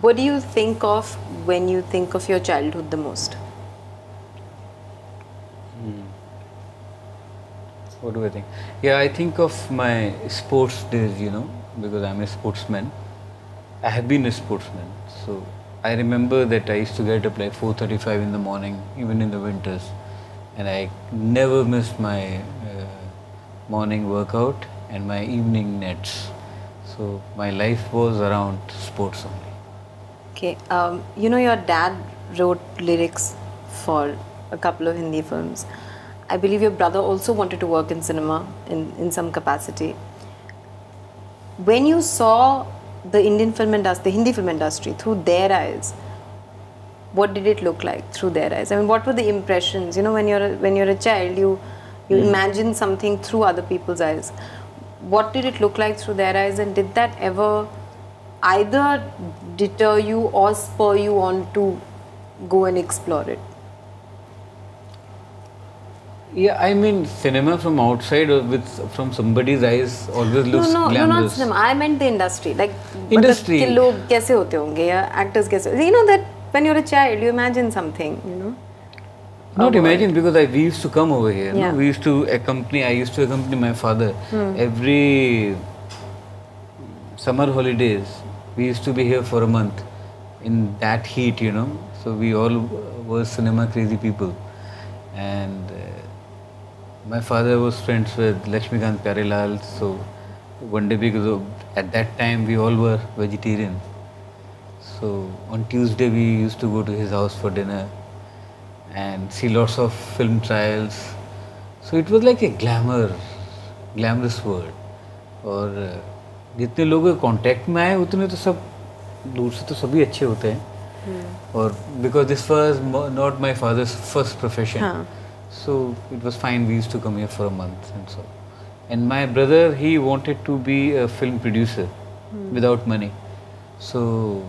What do you think of when you think of your childhood the most? What do I think? Yeah, I think of my sports days, because I'm a sportsman. I have been a sportsman. So I remember that I used to get up like 4:35 in the morning, even in the winters. And I never missed my morning workout and my evening nets. So my life was around sports only. Okay, your dad wrote lyrics for a couple of Hindi films. I believe your brother also wanted to work in cinema in some capacity. When you saw the Indian film industry, the Hindi film industry through their eyes, what did it look like through their eyes? I mean, what were the impressions? When you're a child, you imagine something through other people's eyes. What did it look like through their eyes, and did that ever either deter you or spur you on to go and explore it? Yeah, I mean, cinema from outside or from somebody's eyes always looks glamorous. No, not cinema. I meant the industry. Like, industry. कि लोग कैसे होते होंगे या actors कैसे? You know that when you're a child, you imagine something. Not imagine, because we used to come over here. Yeah. No? I used to accompany my father every summer holidays. We used to be here for a month in that heat, So we all were cinema crazy people. And my father was friends with Lakshmikant Pyarelal. So one day, because at that time we all were vegetarian. So on Tuesday we used to go to his house for dinner and see lots of film trials. So it was like a glamorous world. और जितने लोग contact में आए उतने तो सब दूर से तो सभी अच्छे होते हैं. और because this was not my father's first profession, so it was fine. We used to come here for a month and so. And my brother, he wanted to be a film producer without money. So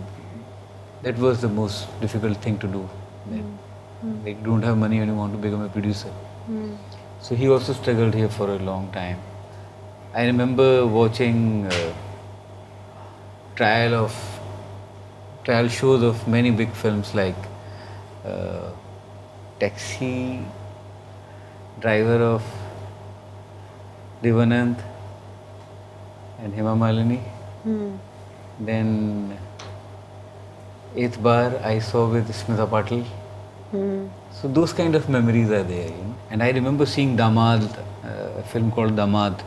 that was the most difficult thing to do. Like, you don't have money and you want to become a producer. So he also struggled here for a long time. I remember watching trial shows of many big films like Taxi, Driver of Devanand and Hema Malini. Then Eighth Bar I saw with Smita Patil. So those kind of memories are there, And I remember seeing Damad, a film called Damad.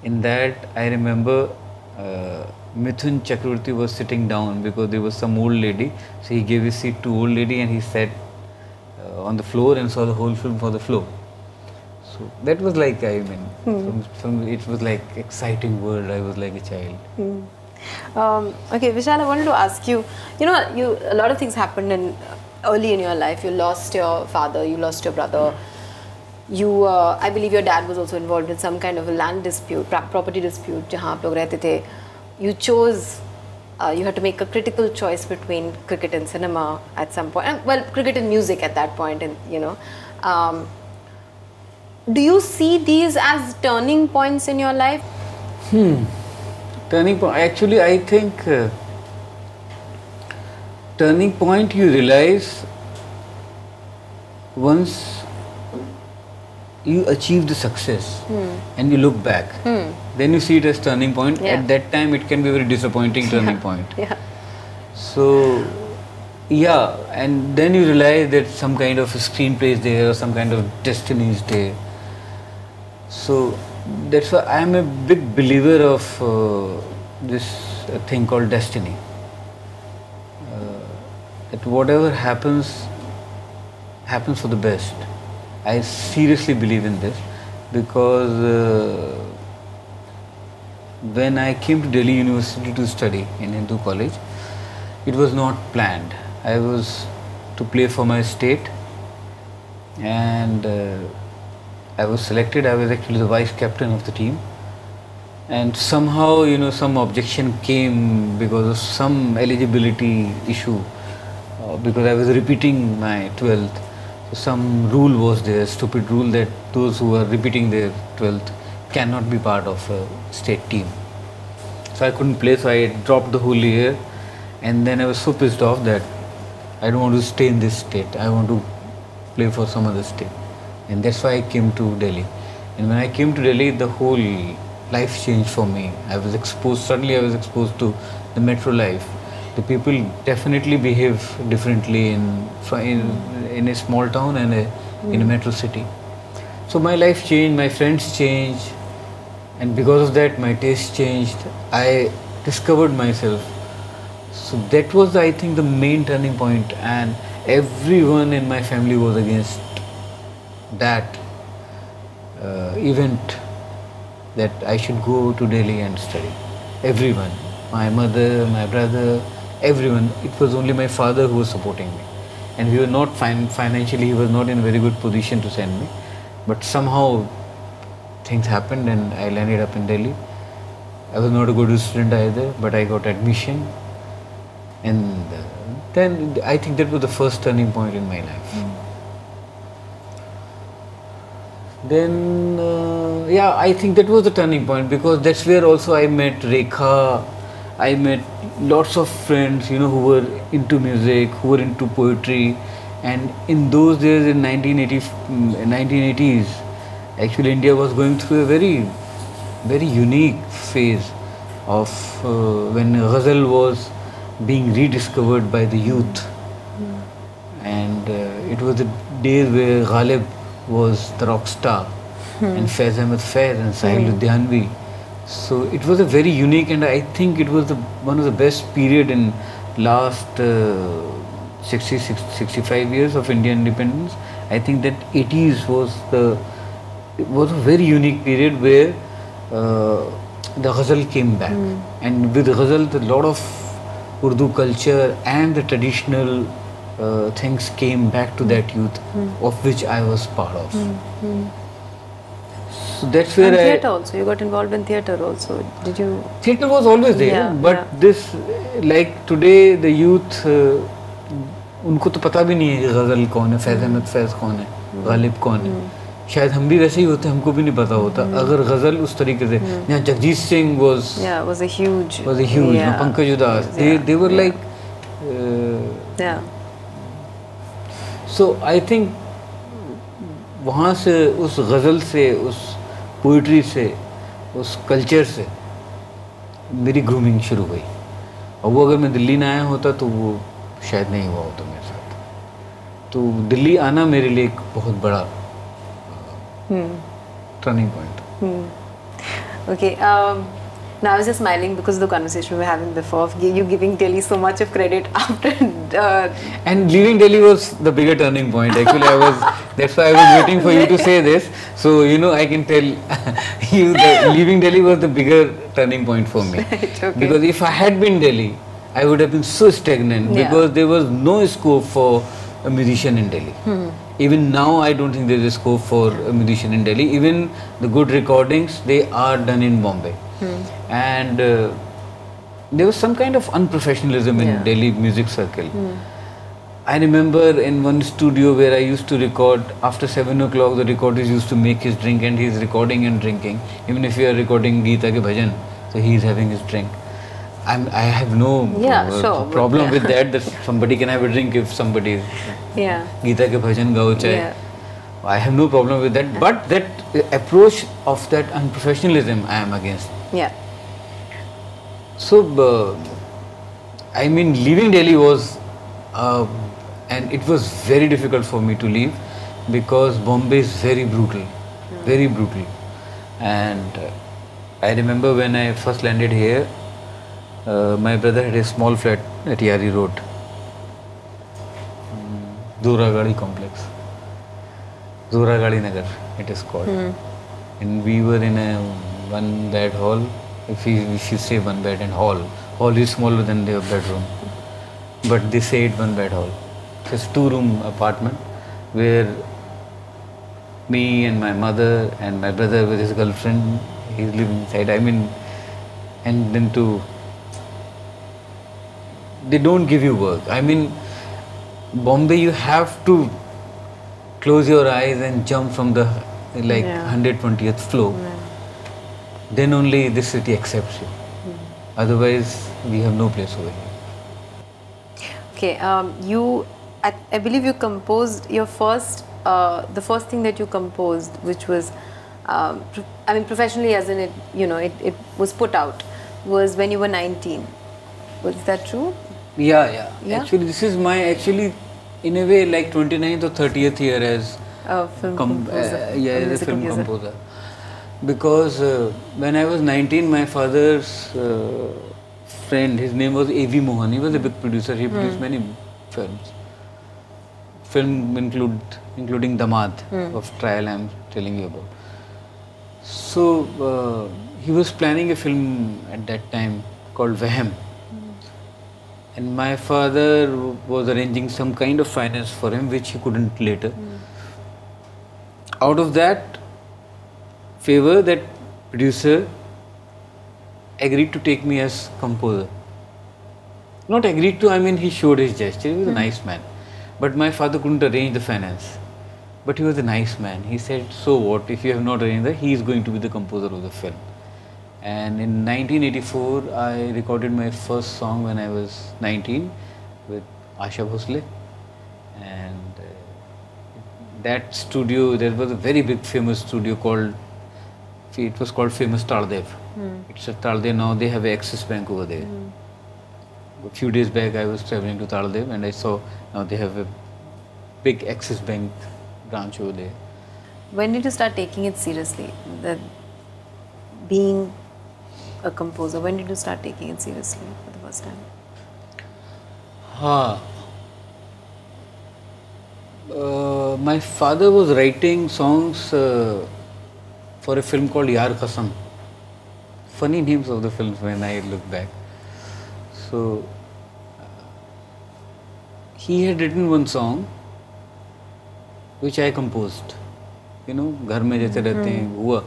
In that, I remember Mithun Chakravarti was sitting down because there was some old lady. So he gave his seat to old lady and he sat on the floor and saw the whole film for the floor. So that was like, it was like exciting world. I was like a child. Okay, Vishal, I wanted to ask you, a lot of things happened early in your life. You lost your father, you lost your brother. I believe your dad was also involved in some kind of a land dispute, property dispute, jahan aap log rehte the. You chose, you had to make a critical choice between cricket and cinema at some point. Well, cricket and music at that point, and do you see these as turning points in your life? Turning point. Actually, I think turning point you realize once you achieve the success and you look back, then you see it as turning point. Yeah. At that time, it can be a very disappointing turning point. Yeah. So, yeah, and then you realize that some kind of a screenplay is there or some kind of destiny is there. So that's why I am a big believer of this thing called destiny. That whatever happens for the best. I seriously believe in this because when I came to Delhi University to study in Hindu College, it was not planned. I was to play for my state and I was selected. I was actually the vice captain of the team, and somehow some objection came because of some eligibility issue because I was repeating my 12th. Some rule was there, stupid rule, that those who are repeating their 12th cannot be part of a state team. So I couldn't play, so I dropped the whole year And then I was so pissed off that I don't want to stay in this state. I want to play for some other state. And that's why I came to Delhi. And when I came to Delhi, the whole life changed for me. Suddenly I was exposed to the metro life. The people definitely behave differently in a small town and in a metro city. So my life changed, my friends changed, and because of that my taste changed. I discovered myself. So that was, I think, the main turning point, and everyone in my family was against that event, that I should go to Delhi and study. Everyone, my mother, my brother, everyone. It was only my father who was supporting me, and we were not financially, he was not in a very good position to send me, but somehow things happened and I landed up in Delhi. I was not a good student either, but I got admission, and then I think that was the first turning point in my life. Then I think that was the turning point, because that's where also I met Rekha. I met lots of friends, who were into music, who were into poetry. And in those days, in 1980s, actually India was going through a very, very unique phase of when Ghazal was being rediscovered by the youth. And it was the days where Ghalib was the rock star, and Faiz Ahmed Faiz and Sahil Ludhianvi. So it was a very unique, and I think it was one of the best period in last 65 years of Indian independence. I think that 80s was a very unique period where the Ghazal came back, and with Ghazal a lot of Urdu culture and the traditional things came back to that youth, of which I was part of. So that's where and theatre also. You got involved in theatre also. Did you? Theatre was always there, but this, like today, the youth, उनको तो पता भी नहीं है कि गज़ल कौन है, फैज़ अहमद फैज़ कौन है, गालिब कौन है. शायद हम भी वैसे ही होते, हमको भी नहीं पता होता अगर गज़ल उस तरीके से. यहाँ Jagjit Singh was a huge. Pankaj उदास, they were like. So I think वहाँ से, उस गज़ल से, उस पोइट्री से, उस कल्चर से मेरी ग्रूमिंग शुरू हुई. और वो अगर मैं दिल्ली ना आया होता तो वो शायद नहीं हुआ होता मेरे साथ. तो दिल्ली आना मेरे लिए एक बहुत बड़ा turning point. Okay. Now I was just smiling because of the conversation we were having before. You giving Delhi so much of credit after. And leaving Delhi was the bigger turning point. Actually, that's why I was waiting for you to say this. So I can tell you that leaving Delhi was the bigger turning point for me. Right, okay. Because if I had been Delhi, I would have been so stagnant, because there was no scope for a musician in Delhi. Even now, I don't think there is a scope for a musician in Delhi. Even the good recordings, they are done in Bombay. And there was some kind of unprofessionalism in Delhi music circle. I remember in one studio where I used to record, after 7 o'clock the recordist used to make his drink, and he's recording and drinking. Even if you are recording Geeta ke bhajan, so he's having his drink. I have no problem with that somebody can have a drink if somebody is Geeta ke bhajan gao chahe. I have no problem with that, but that approach of that unprofessionalism I am against. So leaving Delhi was and it was very difficult for me to leave, because Bombay is very brutal, very brutal. And I remember when I first landed here, my brother had a small flat at Yari Road, Zoragadi complex, Zoragadi Nagar it is called. And we were in a one bed hall. If you say one bed and hall is smaller than their bedroom, but they say it one bed hall. It's a 2-room apartment where me and my mother and my brother with his girlfriend, he's living inside. And then they don't give you work. Bombay, you have to close your eyes and jump from the 120th floor. Then only this city accepts you. Otherwise, we have no place over here. Okay, I believe you composed your first, the first thing that you composed, which was, I mean, professionally, as in it was put out, was when you were 19. Was that true? Yeah. Yeah? Actually, this is my in a way, like 29th or 30th year as Film composer. as a Music film composer. composer. Because when I was 19, my father's friend, his name was A.V. Mohan. He was a big producer. He produced many films. Film including Damad of Trial I'm telling you about. So he was planning a film at that time called Vahem. And my father was arranging some kind of finance for him, which he couldn't later. Out of that favor, that producer agreed to take me as composer. Not agreed to, I mean, he showed his gesture. He was a nice man. But my father couldn't arrange the finance. But he was a nice man. He said, so what, if you have not arranged that, he is going to be the composer of the film. And in 1984, I recorded my first song when I was 19 with Asha Bhosle. And that studio, there was a very big famous studio called, it was called Famous Taldev. It's at Taldev now, they have Axis Bank over there. A few days back I was traveling to Taldev and I saw now they have a big Axis Bank branch over there. When did you start taking it seriously? Being a composer, when did you start taking it seriously for the first time? My father was writing songs for a film called Yaar Qasam. Funny names of the films when I look back. So he had written one song which I composed. You know, घर में जैसे रहते हैं हुआ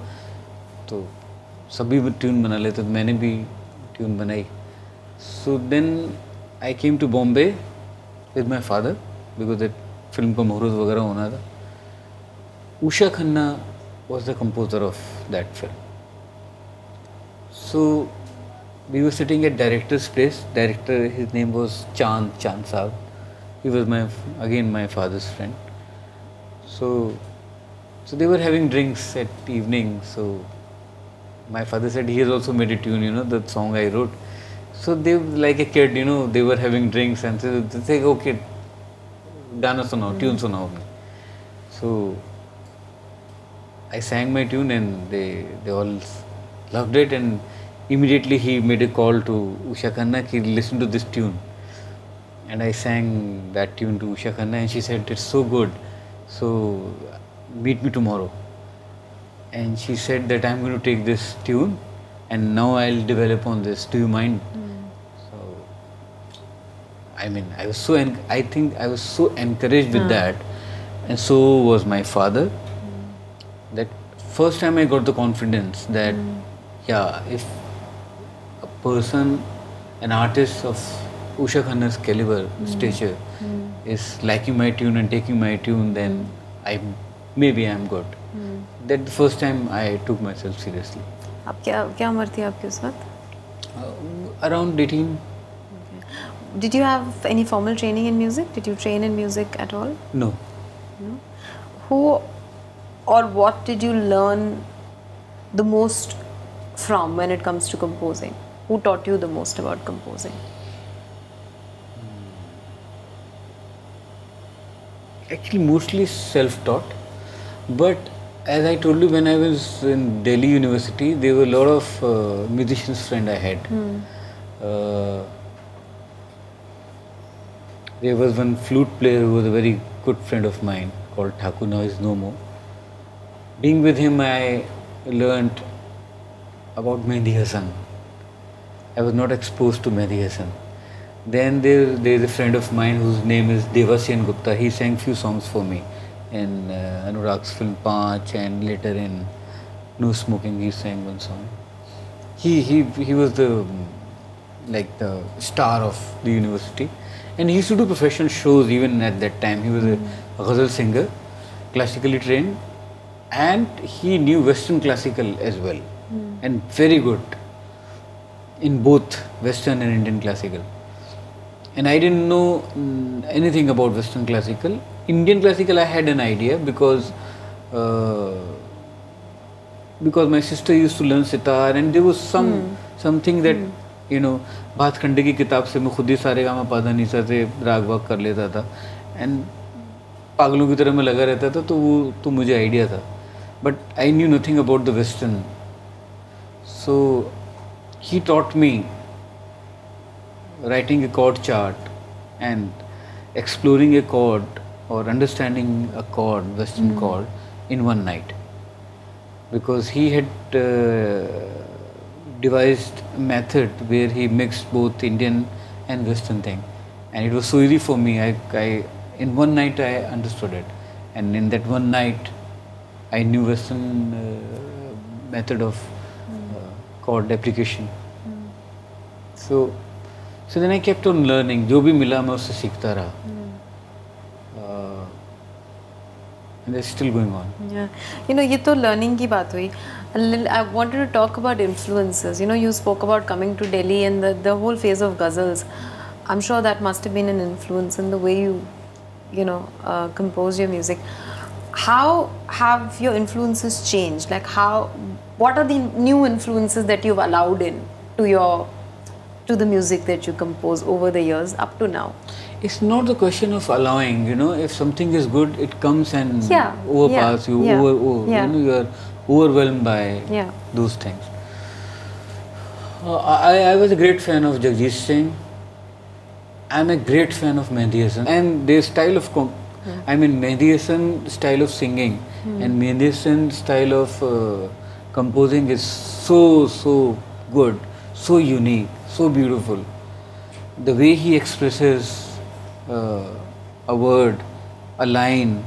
तो सभी tune बना लेते, तो मैंने भी ट्यून बनाई. So then I came to Bombay with my father because that film का मुहूर्त वगैरह होना था. Usha Khanna was the composer of that film. So we were sitting at director's place. Director, his name was Chand Saab. He was my father's friend. So they were having drinks at evening. So my father said he has also made a tune, you know, the song I wrote. So they were like a kid, you know, they were having drinks and so they say, okay, गाना सुनाओ, tune सुनाओ. So I sang my tune and they all loved it, and immediately he made a call to Usha Khanna ki listen to this tune. And I sang that tune to Usha Khanna and she said, it's so good, so meet me tomorrow. And she said that I'm going to take this tune and now I'll develop on this. Do you mind? So, I mean, I think I was so encouraged with that, and so was my father. That first time I got the confidence that, yeah, if a person, an artist of Usha Khanna's caliber, stature, is liking my tune and taking my tune, then maybe I'm good. That the first time I took myself seriously. आप क्या उम्र थी आपकी उस वक्त? Around 18. Did you have any formal training in music? Did you train in music at all? No. No. Who or what did you learn the most from when it comes to composing? Who taught you the most about composing? Actually, mostly self-taught. But as I told you, when I was in Delhi University, there were a lot of musicians friends I had. There was one flute player who was a very good friend of mine called Thakur, now is no more. Being with him, I learnt about Mehndi Hasan. I was not exposed to Mehndi Hasan. Then there is a friend of mine whose name is Devasyan Gupta. He sang few songs for me in Anurag's film Panch, and later in No Smoking he sang one song. He was the star of the university, and he used to do professional shows even at that time. He was a ghazal singer, classically trained, and he knew Western classical as well, and very good in both Western and Indian classical. And I didn't know anything about Western classical. Indian classical I had an idea uh, because my sister used to learn sitar, and there was something that you know, भात खंडे की किताब से मैं खुद ही सारे gamma पाधा निसा से राग वाग कर लेता था, and पागलों की तरह मैं लगा रहता था, तो वो तो मुझे आइडिया था, but I knew nothing about the Western. So he taught me writing a chord chart and exploring a chord or understanding a chord, Western chord, in one night. Because he had devised a method where he mixed both Indian and Western thing, and it was so easy for me. In one night I understood it, and in that one night I knew Western method of chord application. So then I kept on learning. जो भी मिला मैं उससे सीखता रहा. And it's still going on. Yeah, you know, ये तो learning की बात हुई. I wanted to talk about influences. You know, you spoke about coming to Delhi and the whole phase of ghazals. I'm sure that must have been an influence in the way you know, compose your music. How have your influences changed? Like what are the new influences that you've allowed in to the music that you compose over the years up to now? It's not the question of allowing, you know, if something is good, it comes and overpass you, you know, you are overwhelmed by those things. I was a great fan of Jagjit Singh. I'm a great fan of Mehndi Hasan, and their style of Mehndi Hasan style of singing and Mehndi Hasan style of composing is so good, so unique, so beautiful. The way he expresses a word, a line,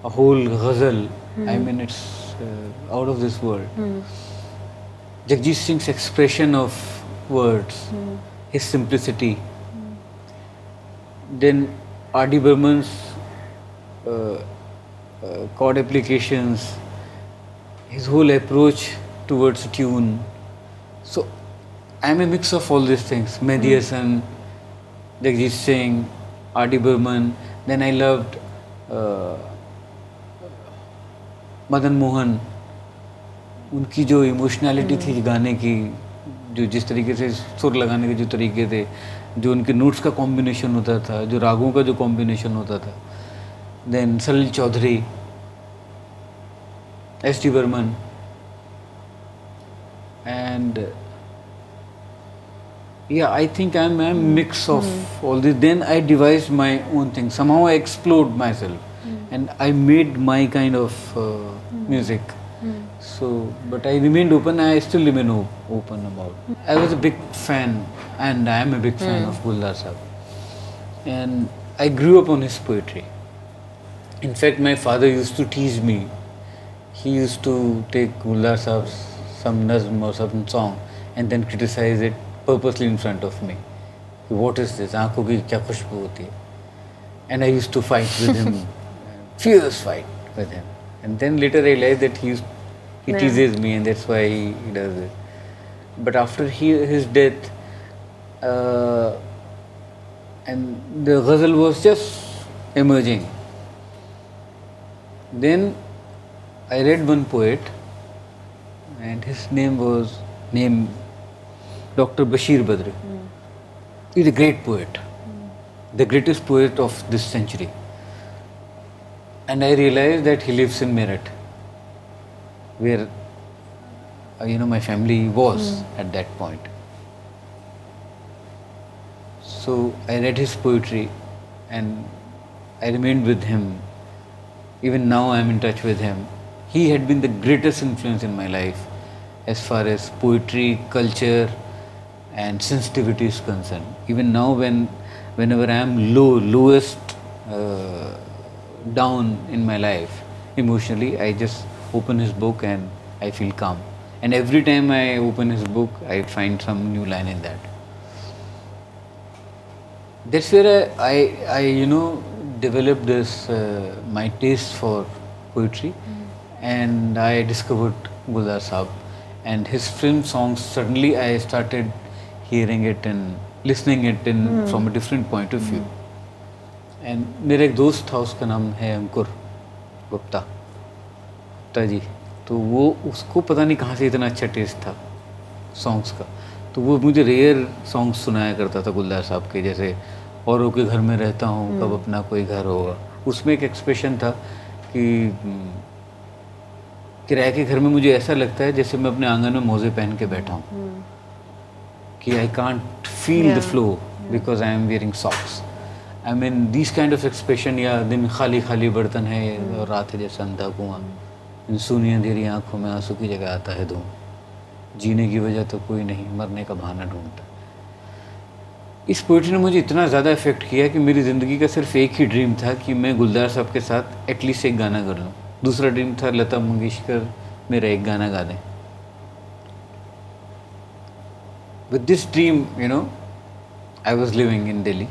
a whole ghazal, I mean, it's out of this world. Jagjit Singh's expression of words, his simplicity. Then R.D. Burman's chord applications, his whole approach towards tune. So I'm a mix of all these things. Mehndi Hasan, Jagjit Singh, R.D. Burman. Then I loved Madan Mohan. उनकी जो emotionality थी गाने की, जो जिस तरीके से सुर लगाने के जो तरीके थे, जो उनके नोट्स का कॉम्बिनेशन होता था, जो रागों का जो कॉम्बिनेशन होता था. Then Salil Chaudhary, S.D. Burman, and yeah, I think I'm a mix of all this. Then I devised my own thing. Somehow I explored myself and I made my kind of music. So, but I remained open. I still remain open about. I was a big fan, and I am a big fan of Gulzar Sahab. And I grew up on his poetry. In fact, my father used to tease me. He used to take Gulzar Sahab's some nazm or some song and then criticize it purposely in front of me. What is this? Aankhon ki kya khushboo hoti hai? And I used to fight with him, fierce fight with him. And then later I realized that he teases me, and that's why he does it. But after his death, and the ghazal was just emerging. Then I read one poet, and his name was Dr. Bashir Badri. He's a great poet, the greatest poet of this century. And I realized that he lives in Meerut, where my family was at that point. So I read his poetry and I remained with him. Even now I am in touch with him. He had been the greatest influence in my life as far as poetry, culture and sensitivity is concerned. Even now whenever I am lowest down in my life emotionally, I just open his book and I feel calm. And every time I open his book, I find some new line in that. That's where I developed this my taste for poetry, and I discovered Gulzar Sahab and his film songs. Suddenly I started hearing it and listening it in from a different point of view. And मेरा एक दोस्त था, उसका नाम है अंकुर गुप्ता जी, तो वो उसको पता नहीं कहाँ से इतना अच्छा टेस्ट था सॉन्ग्स का, तो वो मुझे रेयर सॉन्ग्स सुनाया करता था गुलजार साहब के, जैसे औरों के घर में रहता हूँ कब अपना कोई घर होगा। उसमें एक एक्सप्रेशन था कि किराए के घर में मुझे ऐसा लगता है जैसे मैं अपने आंगन में मोजे पहन के बैठा हूँ, कि I can't feel the flow because I am wearing socks. I mean this kind of expression, या दिन खाली खाली बर्तन है और रात है जैसा अंधा कुआं, इन सुनी अंधेरी आंखों में आंसू की जगह आता है धूम, जीने की वजह तो कोई नहीं, मरने का बहाना ढूंढता। इस पोइट्री ने मुझे इतना ज़्यादा इफेक्ट किया कि मेरी ज़िंदगी का सिर्फ एक ही ड्रीम था कि मैं गुलजार साहब के साथ एटलीस्ट एक गाना कर लूँ। दूसरा ड्रीम था लता मंगेशकर मेरा एक गाना गा दें। With this dream you know I was living in Delhi,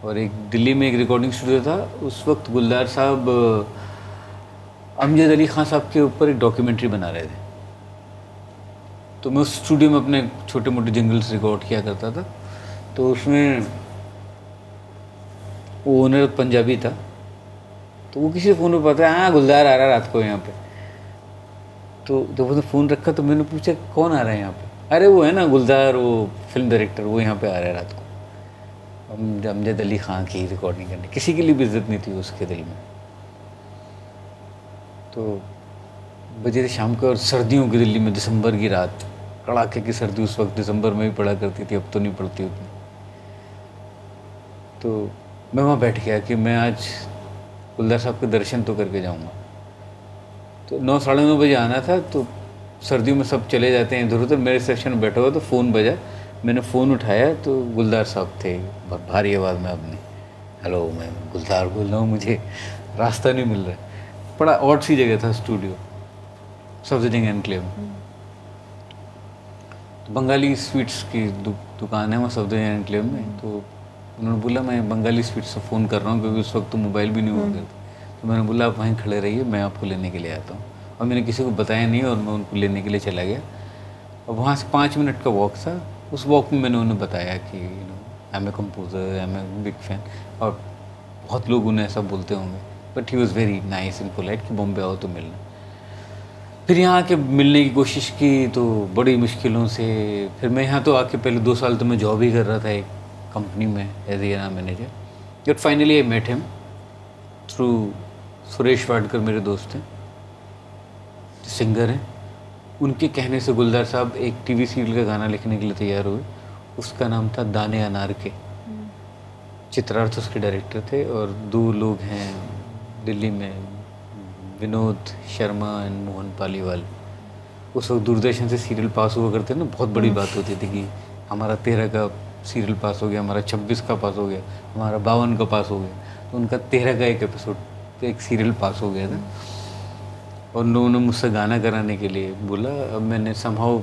और एक दिल्ली में एक रिकॉर्डिंग स्टूडियो था। उस वक्त गुलजार साहब अमजद अली खान साहब के ऊपर एक डॉक्यूमेंट्री बना रहे थे, तो मैं उस स्टूडियो में अपने छोटे मोटे जिंगल्स रिकॉर्ड किया करता था। तो उसमें वो ओनर पंजाबी था, तो वो किसी फ़ोन पे पता है हाँ गुलजार आ रहा है रात को यहाँ पे। तो जब उसने फ़ोन रखा तो मैंने पूछा कौन आ रहा है यहाँ पे? अरे वो है ना गुलजार, वो फिल्म डायरेक्टर, वो यहाँ पे आ रहा है रात को अमजद अली खान की रिकॉर्डिंग करने। किसी के लिए भी इज्जत नहीं थी उसके दिल में। तो बजे थे शाम को, और सर्दियों की दिल्ली में दिसंबर की रात, कड़ाके की सर्दी उस वक्त दिसंबर में भी पड़ा करती थी, अब तो नहीं पड़ती उतनी। तो मैं वहाँ बैठ गया कि मैं आज गुलजार साहब के दर्शन तो करके जाऊँगा। तो 9 साढ़े 9 बजे आना था, तो सर्दियों में सब चले जाते हैं इधर उधर, मेरे सेक्शन में बैठा हुआ तो फ़ोन बजा। मैंने फ़ोन उठाया तो गुलजार साहब थे, भारी आवाज़ में अपनी, हेलो मैं गुलजार बोल रहा हूँ, मुझे रास्ता नहीं मिल रहा है। बड़ा ऑड सी जगह था स्टूडियो, सफदरजंग एनक्लेव में। तो बंगाली स्वीट्स की दुकान है वहाँ सफदरजंग एनक्लेव में। तो उन्होंने बोला मैं बंगाली स्वीट्स से फ़ोन कर रहा हूँ, क्योंकि उस वक्त तो मोबाइल भी नहीं हुआ करते। तो मैंने बोला आप वहीं खड़े रहिए, मैं आपको लेने के लिए आता हूँ। और मैंने किसी को बताया नहीं, और मैं उनको लेने के लिए चला गया। और वहाँ से 5 मिनट का वॉक था। उस वॉक में मैंने उन्हें बताया कि you know I am a composer, I am a big fan. और बहुत लोग उन्हें ऐसा बोलते होंगे, but he was very nice and polite कि बॉम्बे आओ तो मिलना। फिर यहाँ आके मिलने की कोशिश की तो बड़ी मुश्किलों से, फिर मैं यहाँ तो आके पहले 2 साल तो मैं जॉब ही कर रहा था एक कंपनी में as a manager. But finally I met him through Suresh Wadkar, मेरे दोस्त हैं, सिंगर हैं। उनके कहने से गुलजार साहब एक टीवी सीरियल का गाना लिखने के लिए तैयार हुए। उसका नाम था दाने अनार के। चित्रार्थ उसके डायरेक्टर थे, और 2 लोग हैं दिल्ली में, विनोद शर्मा एंड मोहन पालीवाल। उस वक्त दूरदर्शन से सीरियल पास हुआ करते ना, बहुत बड़ी बात होती थी कि हमारा 13 का सीरियल पास हो गया, हमारा 26 का पास हो गया, हमारा 52 का पास हो गया। तो उनका 13 का एक एपिसोड एक सीरियल पास हो गया था। और उन्होंने मुझसे गाना कराने के लिए बोला। अब मैंने समहाउ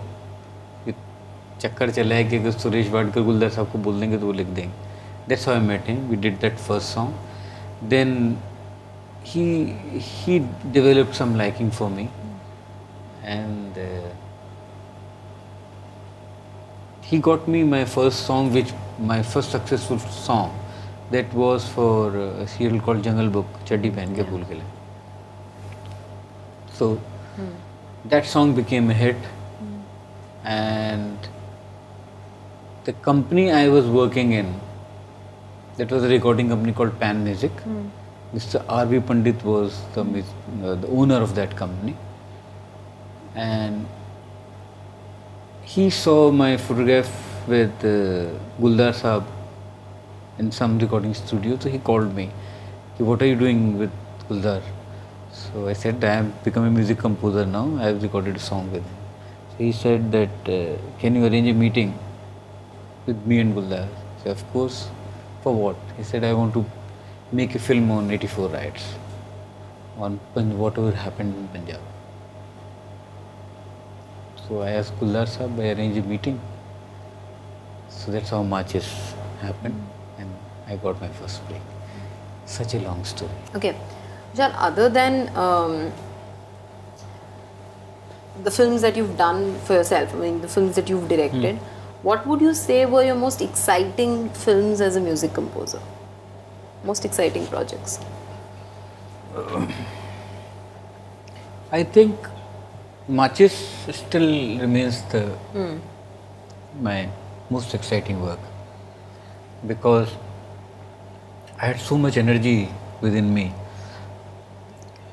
चक्कर चला है कि अगर सुरेश वाडकर गुलजार साहब को बोल देंगे तो वो लिख देंगे। That's how I met him, we did that first song. Then he developed some liking for me, and he got me my first song, which my first successful song, that was for a serial called Jungle Book, Chaddi Pehen Ke Phool Khile. So that song became a hit, and the company I was working in, that was a recording company called Pan Music. Mr. R.V. Pandit was the owner of that company, and he saw my photograph with Guldar Saab in some recording studio. So he called me, what are you doing with Guldar? So I said, I have become a music composer now, I have recorded a song with him. So he said that, can you arrange a meeting with me and Guldar? I said, of course. For what? He said, I want to make a film on 84 riots, on whatever happened in Punjab. So I asked Guldar Sahab, I arranged a meeting. So that's how marches happened, and I got my first break. Such a long story. Okay. Vishal, other than the films that you've done for yourself, I mean the films that you've directed, what would you say were your most exciting films as a music composer? Most exciting projects? I think Machis still remains my most exciting work, because I had so much energy within me.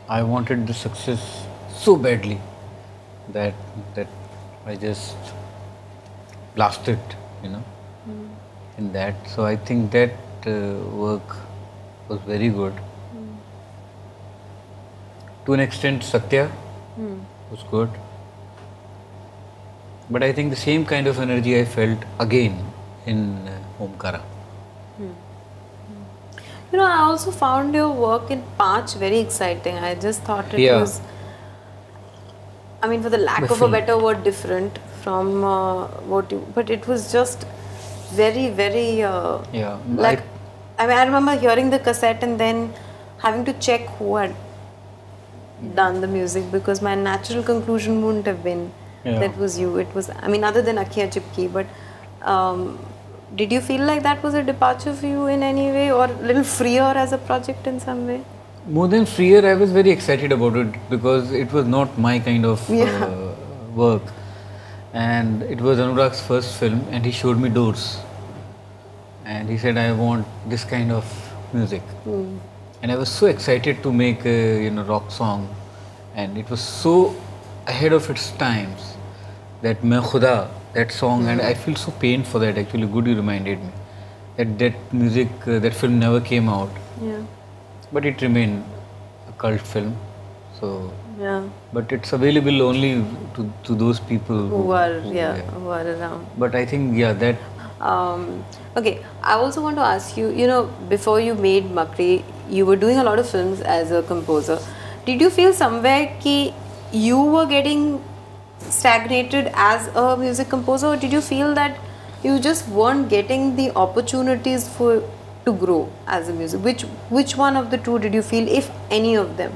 I wanted the success so badly that I just blasted, in that. So I think that work was very good. To an extent, Satya was good. But I think the same kind of energy I felt again in Omkara. I also found your work in Paanch very exciting. I just thought it was, for the lack of a better word, different from but it was just very, very, I remember hearing the cassette and then having to check who had done the music, because my natural conclusion wouldn't have been that was you. It was, other than Akhiyan Chipki, but did you feel like that was a departure for you in any way, or a little freer as a project in some way? More than freer, I was very excited about it, because it was not my kind of work. And it was Anurag's first film, and he showed me doors. And he said, I want this kind of music. And I was so excited to make a rock song, and it was so ahead of its times, that Main Khuda, that song, and I feel so pained for that. Actually, good you reminded me that music, that film never came out. But it remained a cult film. So but it's available only to those people who are around. But I think that. Okay, I also want to ask you, before you made Makri, you were doing a lot of films as a composer. Did you feel somewhere that you were getting stagnated as a music composer, or did you feel that you just weren't getting the opportunities to grow as a music? Which one of the two did you feel, if any of them?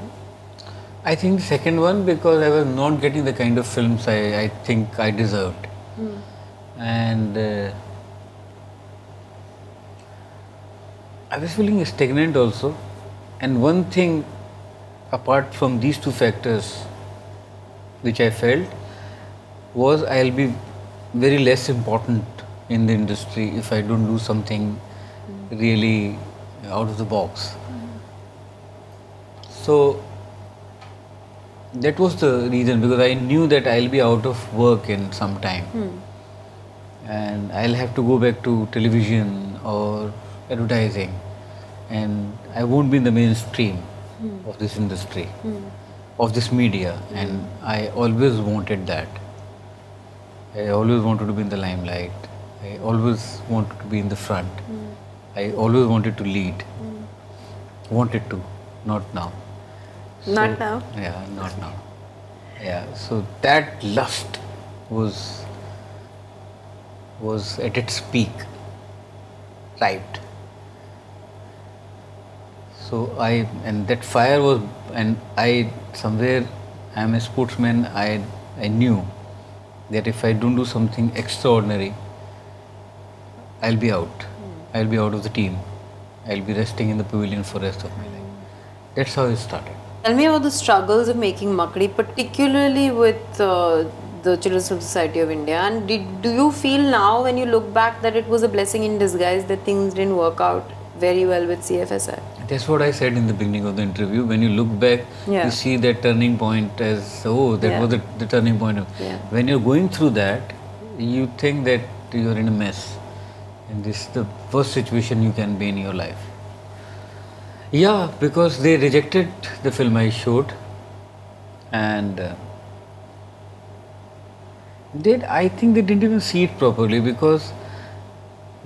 I think the second one, because I was not getting the kind of films I think I deserved. And I was feeling stagnant also. And one thing, apart from these two factors, which I felt, was I'll be very less important in the industry if I don't do something really out of the box. So that was the reason, because I knew that I'll be out of work in some time. And I'll have to go back to television or advertising, and I won't be in the mainstream of this industry, of this media. And I always wanted that. I always wanted to be in the limelight. I always wanted to be in the front. I always wanted to lead. Wanted to, not now. Not now? Yeah, not now. Yeah, so that lust was at its peak, right? So and that fire was, and somewhere, I'm a sportsman, I knew that if I don't do something extraordinary, I'll be out. I'll be out of the team. I'll be resting in the pavilion for the rest of my life. That's how it started. Tell me about the struggles of making Makri, particularly with the Children's Film Society of India. And do you feel now, when you look back, that it was a blessing in disguise that things didn't work out very well with CFSI? That's what I said in the beginning of the interview. When you look back, you see that turning point as, was the turning point. When you're going through that, you think that you're in a mess. And this is the worst situation you can be in your life. Yeah, because they rejected the film I showed. And I think they didn't even see it properly, because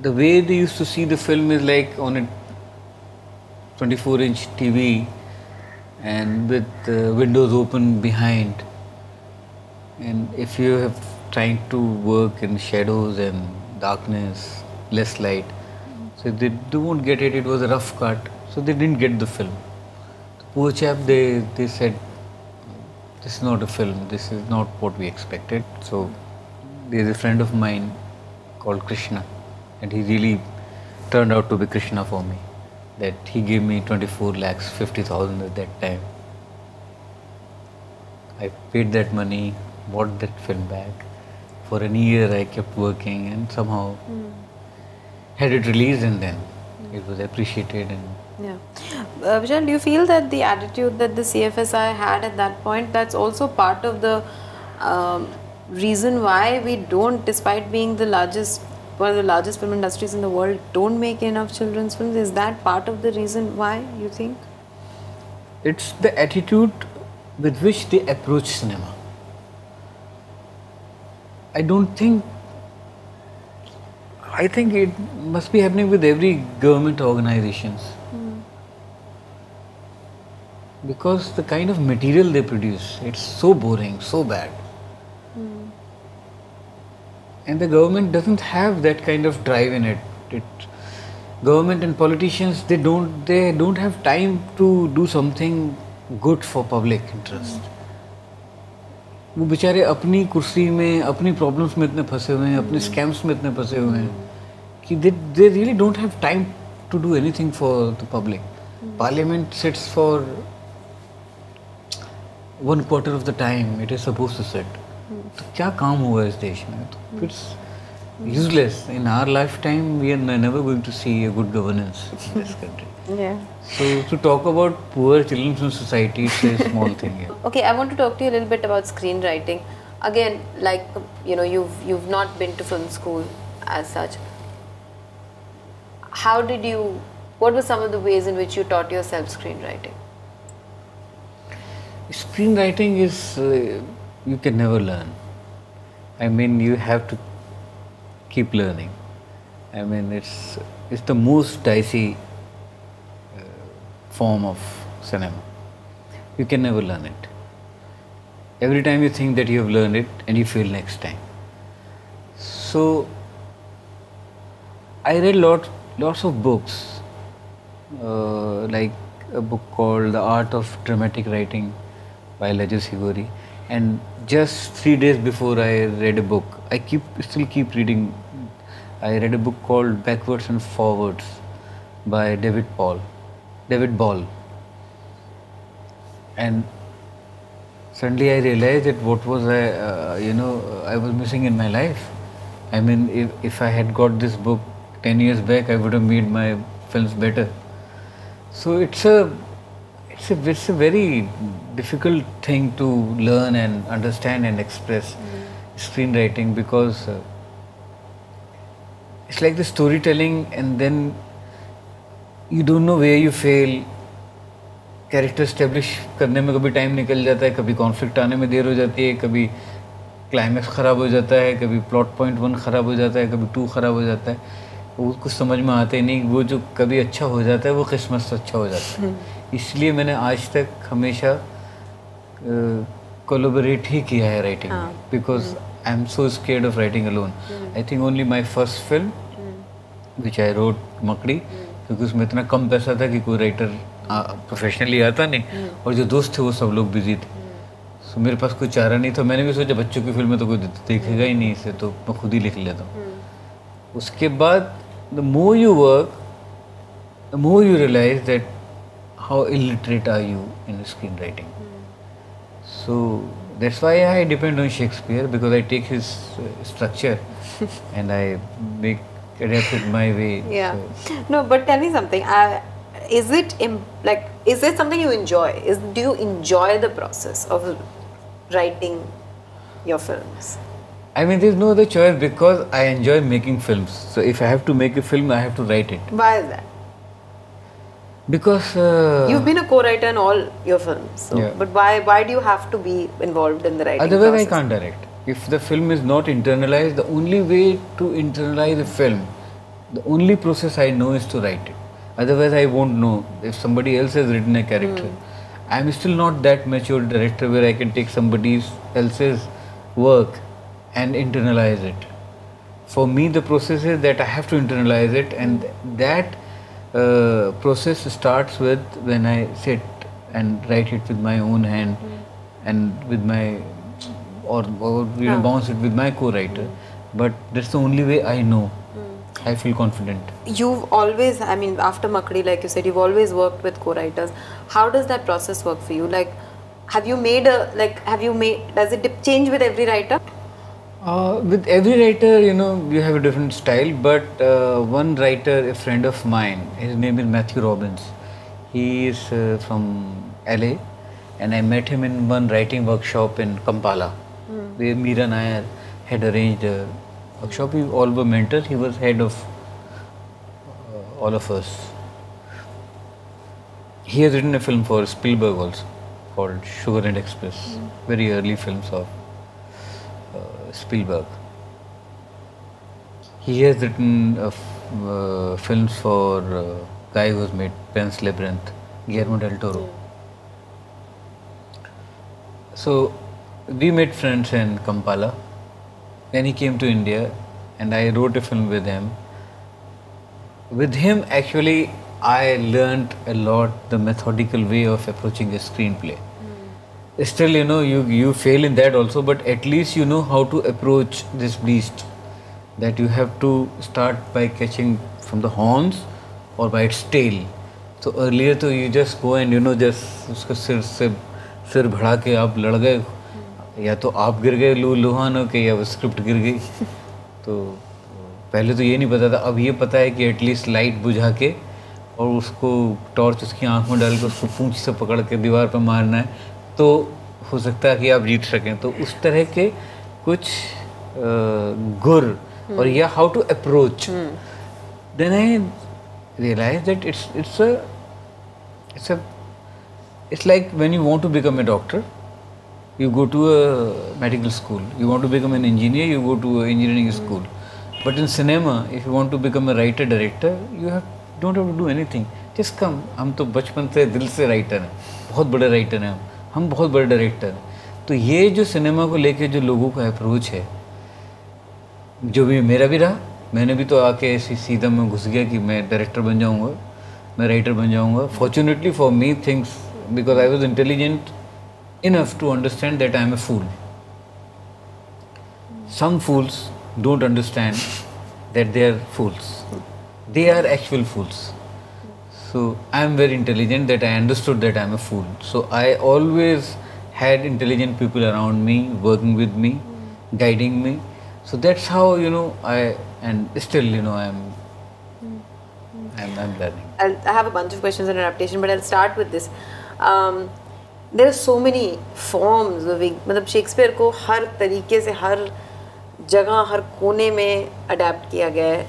the way they used to see the film is like on a 24-inch TV and with windows open behind. And if you have trying to work in shadows and darkness, less light, so they won't get it. It was a rough cut, so they didn't get the film. The poor chap, they said, this is not a film, this is not what we expected. So there's a friend of mine called Krishna, and he really turned out to be Krishna for me. That he gave me 24 lakhs 50,000 at that time. I paid that money, bought that film back. For a year I kept working and somehow had it released, and then it was appreciated. And yeah. Vijay, do you feel that the attitude that the CFSI had at that point, that's also part of the reason why we don't, despite being the largest, one of the largest film industries in the world, don't make enough children's films? Is that part of the reason why, you think? it's the attitude with which they approach cinema. I think it must be happening with every government organizations. Because the kind of material they produce, it's so boring, so bad. And the government doesn't have that kind of drive in it. Government and politicians, they don't have time to do something good for public interest. वो बेचारे अपनी कुर्सी में, अपनी problems में इतने फंसे हुए हैं, अपने स्कैम्स में इतने फंसे हुए हैं कि they really don't have time to do anything for the public. Parliament sits for 1/4 of the time it is supposed to sit. तो क्या काम हुआ इस देश में? तो it's useless. In our lifetime, we are never going to see a good governance in this country. Yeah. So to talk about poor children in society, it's a small thing. Yeah. Okay, I want to talk to you a little bit about screenwriting. Again, like, you know, you've not been to film school as such. What were some of the ways in which you taught yourself screenwriting? Screenwriting is, you can never learn. I mean, you have to keep learning. I mean, it's the most dicey form of cinema. You can never learn it. Every time you think that you have learned it, and you fail next time. So I read lots of books, like a book called The Art of Dramatic Writing by Ledger Sigori, and just 3 days before I read a book, I still keep reading. I read a book called Backwards and Forwards by David Ball, and suddenly I realized that what was I was missing in my life. I mean, if I had got this book 10 years back, I would have made my films better. So it's a very difficult thing to learn and understand and express screenwriting, because it's like the storytelling, and then you don't know where you fail. Character establish करने में कभी time निकल जाता है, कभी conflict आने में देर हो जाती है, कभी क्लाइमैक्स ख़राब हो जाता है, कभी प्लॉट पॉइंट 1 ख़राब हो जाता है, कभी 2 ख़राब हो जाता है. वो कुछ समझ में आते नहीं. वो जो कभी अच्छा हो जाता है वो किस्मत से अच्छा हो जाता है. इसलिए मैंने आज तक हमेशा कोलैबोरेट ही किया है राइटिंग में, because I am so scared of writing alone. I think only my first film which I wrote, मकड़ी, क्योंकि उसमें इतना कम पैसा था कि कोई राइटर प्रोफेशनली आता नहीं, और जो दोस्त थे वो सब लोग बिजी थे. सो मेरे पास कोई चारा नहीं था. मैंने भी सोचा बच्चों की फिल्में तो कोई देखेगा ही नहीं इसे, तो मैं खुद ही लिख लेता हूँ. उसके बाद the more you work, the more you realize that how illiterate are you in screen writing. So that's why I depend on Shakespeare, because I take his structure and I make adapt it my way. Yeah. So. No, but tell me something. Is it something you enjoy? Do you enjoy the process of writing your films? I mean, there's no other choice, because I enjoy making films. So if I have to make a film, I have to write it. Why is that? Because you've been a co-writer in all your films. So, yeah. But why do you have to be involved in the writing Otherwise, process? I can't direct. If the film is not internalized, the only way to internalize a film, the only process I know is to write it. Otherwise, I won't know. If somebody else has written a character, I'm still not that mature director where I can take somebody else's work and internalize it. For me, the process is that I have to internalize it, and that process starts with when I sit and write it with my own hand and with my or bounce it with my co-writer. but that's the only way I know. I feel confident. You've always, I mean, after Makdi, like you said, you've always worked with co-writers. How does that process work for you? Like, does it change with every writer? With every writer, you have a different style, but one writer, a friend of mine, his name is Matthew Robbins. He is from LA, and I met him in one writing workshop in Kampala, where Meera Nair had arranged a workshop. We all were mentors. He was head of all of us. He has written a film for Spielberg also, called Sugar and Express, very early films of Spielberg. He has written films for guy who has made Pan's Labyrinth, Guillermo del Toro. So we made friends in Kampala. Then he came to India and I wrote a film with him. With him, actually, I learned a lot the methodical way of approaching a screenplay. Still, you fail in that also, but at least you know how to approach this beast. That you have to start by catching from the horns or by its tail. So earlier, तो you just go and just उसका सिर बढ़ा के आप लड़ गए, या तो आप गिर गए लुहान के, या वो स्क्रिप्ट गिर गई. तो पहले तो ये नहीं पता था, अब ये पता है कि एटलीस्ट लाइट बुझा के और उसको टॉर्च उसकी आँख में डाल के उसको पूंछ से पकड़ के दीवार पर मारना है, तो हो सकता है कि आप जीत सकें. तो उस तरह के कुछ गुर और या how to approach. Then I realize that it's like when you want to become a doctor, you go to a medical school. You want to become an engineer, you go to an engineering school. But in cinema, if you want to become a writer director, don't have to do anything. Just come. हम तो बचपन से दिल से writer हैं, बहुत बड़े writer हैं हम बहुत बड़े डायरेक्टर हैं. तो ये जो सिनेमा को लेके जो लोगों का अप्रोच है, जो भी मेरा भी रहा, मैंने भी तो आके ऐसी सीधा में घुस गया कि मैं डायरेक्टर बन जाऊंगा, मैं राइटर बन जाऊंगा. Fortunately for me things, because I was intelligent enough to understand that I am a fool. Some fools don't understand that they are fools. They are actual fools. So I am very intelligent that I understood that I am a fool. So I always had intelligent people around me, working with me, guiding me. So that's how and still I'm learning. I have a bunch of questions on adaptation, but I'll start with this. There are so many forms of मतलब Shakespeare को हर तरीके से हर जगह हर कोने में adapt किया गया है.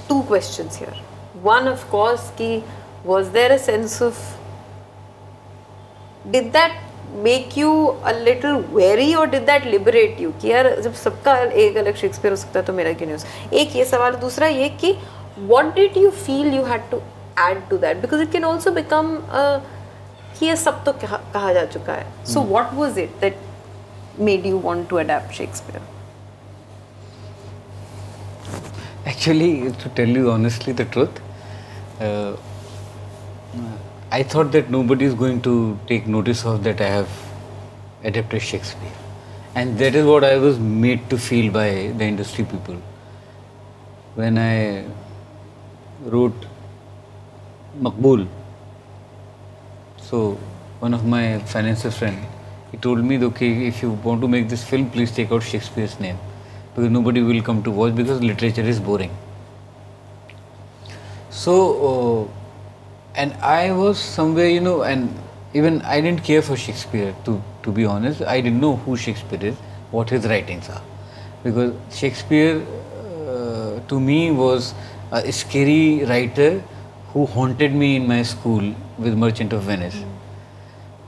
Two questions here. One, of course, कि was there a sense of, did that make you a little wary or did that liberate you कि यार जब सबका एक अलग शेक्सपियर हो सकता है तो मेरा क्यों नहीं हो सकता. एक ये सवाल. दूसरा ये कि what did you feel you had to add to that, because it can also become कि ये सब तो कहा जा चुका है. So what was it that made you want to adapt Shakespeare? Actually, to tell you honestly the truth, I thought that nobody is going to take notice of that I have adapted Shakespeare, and that is what I was made to feel by the industry people. When I wrote Maqbool, so one of my financier friend, he told me, okay, if you want to make this film, please take out Shakespeare's name, because nobody will come to watch because literature is boring. So and I was somewhere, and even I didn't care for Shakespeare, to be honest. I didn't know who Shakespeare is, what his writings are, because Shakespeare to me was a scary writer who haunted me in my school with Merchant of Venice.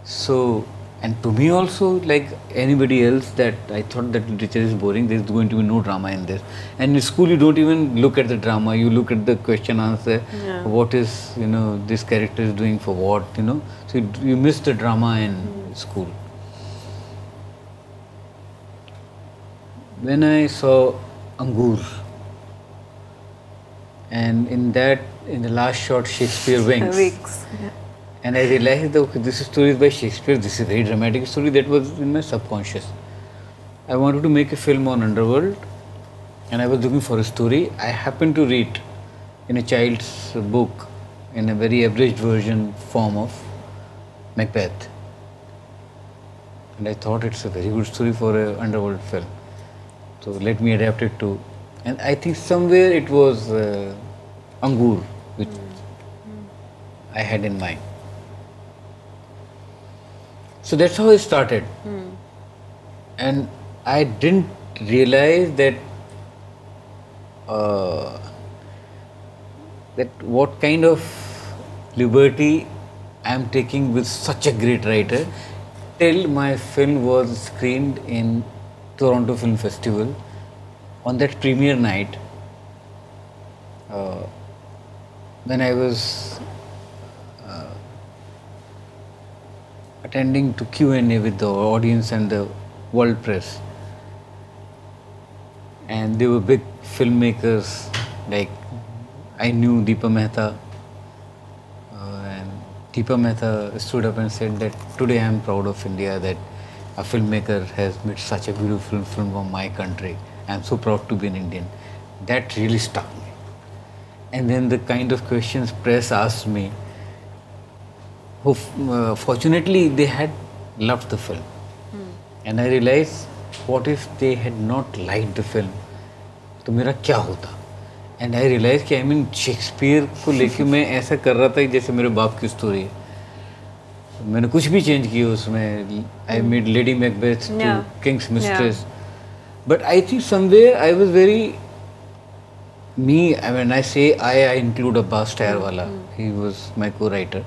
So, and to me also, like anybody else, that I thought that literature is boring, there is going to be no drama in this. And in school you don't even look at the drama, you look at the question answer, what is, this character is doing for what, So you miss the drama in school. When I saw Angur, and in the last shot, Shakespeare winks. Yeah. And I realized that okay, this story is by Shakespeare, this is a very dramatic story that was in my subconscious. I wanted to make a film on underworld, and I was looking for a story. I happened to read in a child's book, in a very abridged version form of Macbeth, and I thought it's a very good story for an underworld film. So let me adapt it to, and I think somewhere it was Angur, which I had in mind. So that's how it started. And I didn't realize that that what kind of liberty I am taking with such a great writer, till my film was screened in Toronto Film Festival. On that premiere night, when I was attending to Q&A with the audience and the world press, and they were big filmmakers, like I knew Deepa Mehta, and Deepa Mehta stood up and said that today I am proud of India that a filmmaker has made such a beautiful film from my country. I am so proud to be an Indian. That really struck me. And then the kind of questions press asked me, who fortunately they had loved the film. And I realized, what if they had not liked the film? तो मेरा क्या होता? And I realized कि I mean Shakespeare को लेके मैं ऐसा कर रहा था जैसे मेरे बाप की स्टोरी है. मैंने कुछ भी चेंज किया उसमें. I made Lady Macbeth to King's Mistress. But I think somewhere I was very me. I mean, I say I include Abbas Tayarwala. He was my co-writer.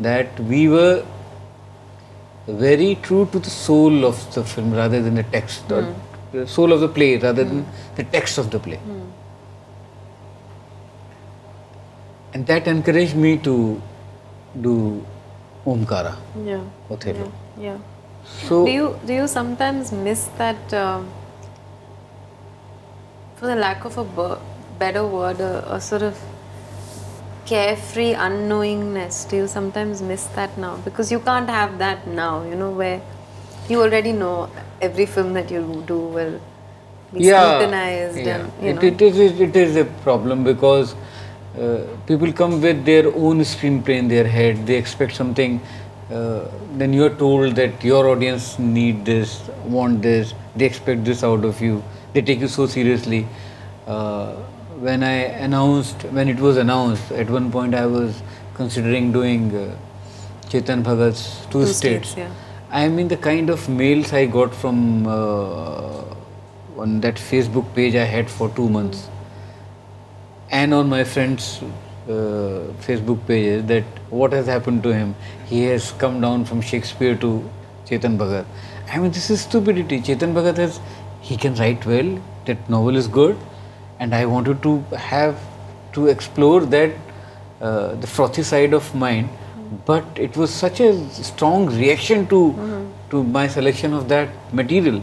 That we were very true to the soul of the film rather than the text, the soul of the play rather than the text of the play. And that encouraged me to do Omkara, Othello. Yeah. So Do you sometimes miss that, for the lack of a better word, a sort of carefree unknowingness? Do you sometimes miss that now? Because you can't have that now, you know, where you already know every film that you do will be scrutinized. And, you know. It is a problem because people come with their own screenplay in their head. They expect something. Then you are told that your audience need this, want this. They expect this out of you. They take you so seriously. When it was announced, at one point I was considering doing Chetan Bhagat's Two States. I mean, the kind of mails I got from on that Facebook page I had for 2 months, and on my friends' Facebook pages, that what has happened to him. He has come down from Shakespeare to Chetan Bhagat. I mean, this is stupidity. Chetan Bhagat he can write well, that novel is good, and I wanted to explore that the frothy side of mine, but it was such a strong reaction to my selection of that material.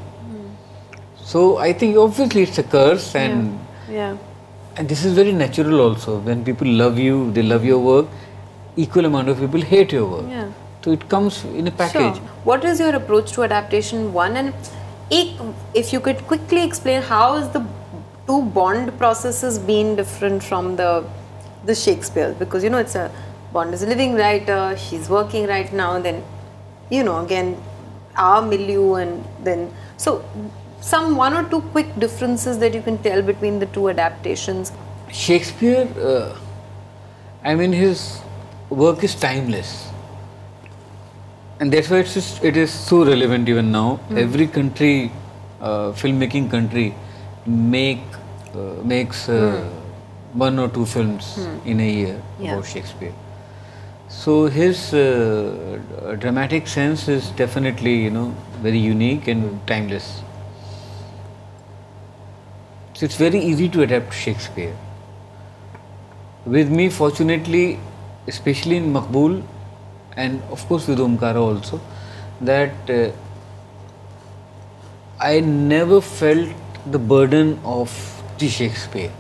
So I think obviously it's a curse, and and this is very natural also. When people love you, they love your work. Equal amount of people hate your work. So it comes in a package. Sure. What is your approach to adaptation? One, and if you could quickly explain how is the two Bond processes been different from the Shakespeare? Because you know, it's a Bond is a living writer. She's working right now. Then, you know, again, our milieu, and then so some one or two quick differences that you can tell between the two adaptations. Shakespeare, I mean, his work is timeless, and that's why it is so relevant even now. Every country, filmmaking country, makes 1 or 2 films in a year about Shakespeare. So his dramatic sense is definitely, you know, very unique and timeless. So it's very easy to adapt Shakespeare. With me, fortunately, especially in Maqbool, and of course with Omkara also, that I never felt the burden of the Shakespeare.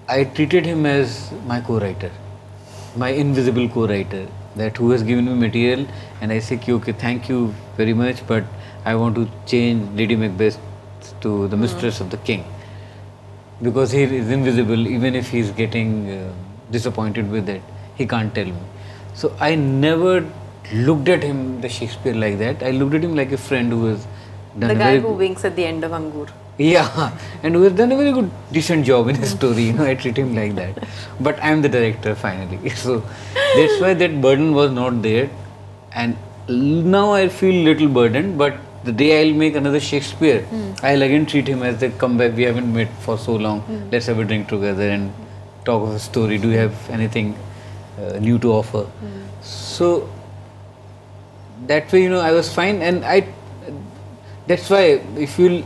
I treated him as my co-writer, my invisible co-writer, that who has given me material, and I say, okay, thank you very much, but I want to change Lady Macbeth to the mistress of the king, because he is invisible. Even if he is getting disappointed with it, he can't tell me. So I never looked at him, the Shakespeare, like that. I looked at him like a friend who has done The a guy very who winks at the end of Angur. yeah, and who has done a very good, decent job in his story. You know, I treat him like that. But I am the director finally, so that's why that burden was not there. And now I feel little burdened. But the day I'll make another Shakespeare, I'll again treat him as they come back. We haven't met for so long. Let's have a drink together and talk of a story. Do you have anything new to offer? So that way, you know, I was fine, and that's why if you'll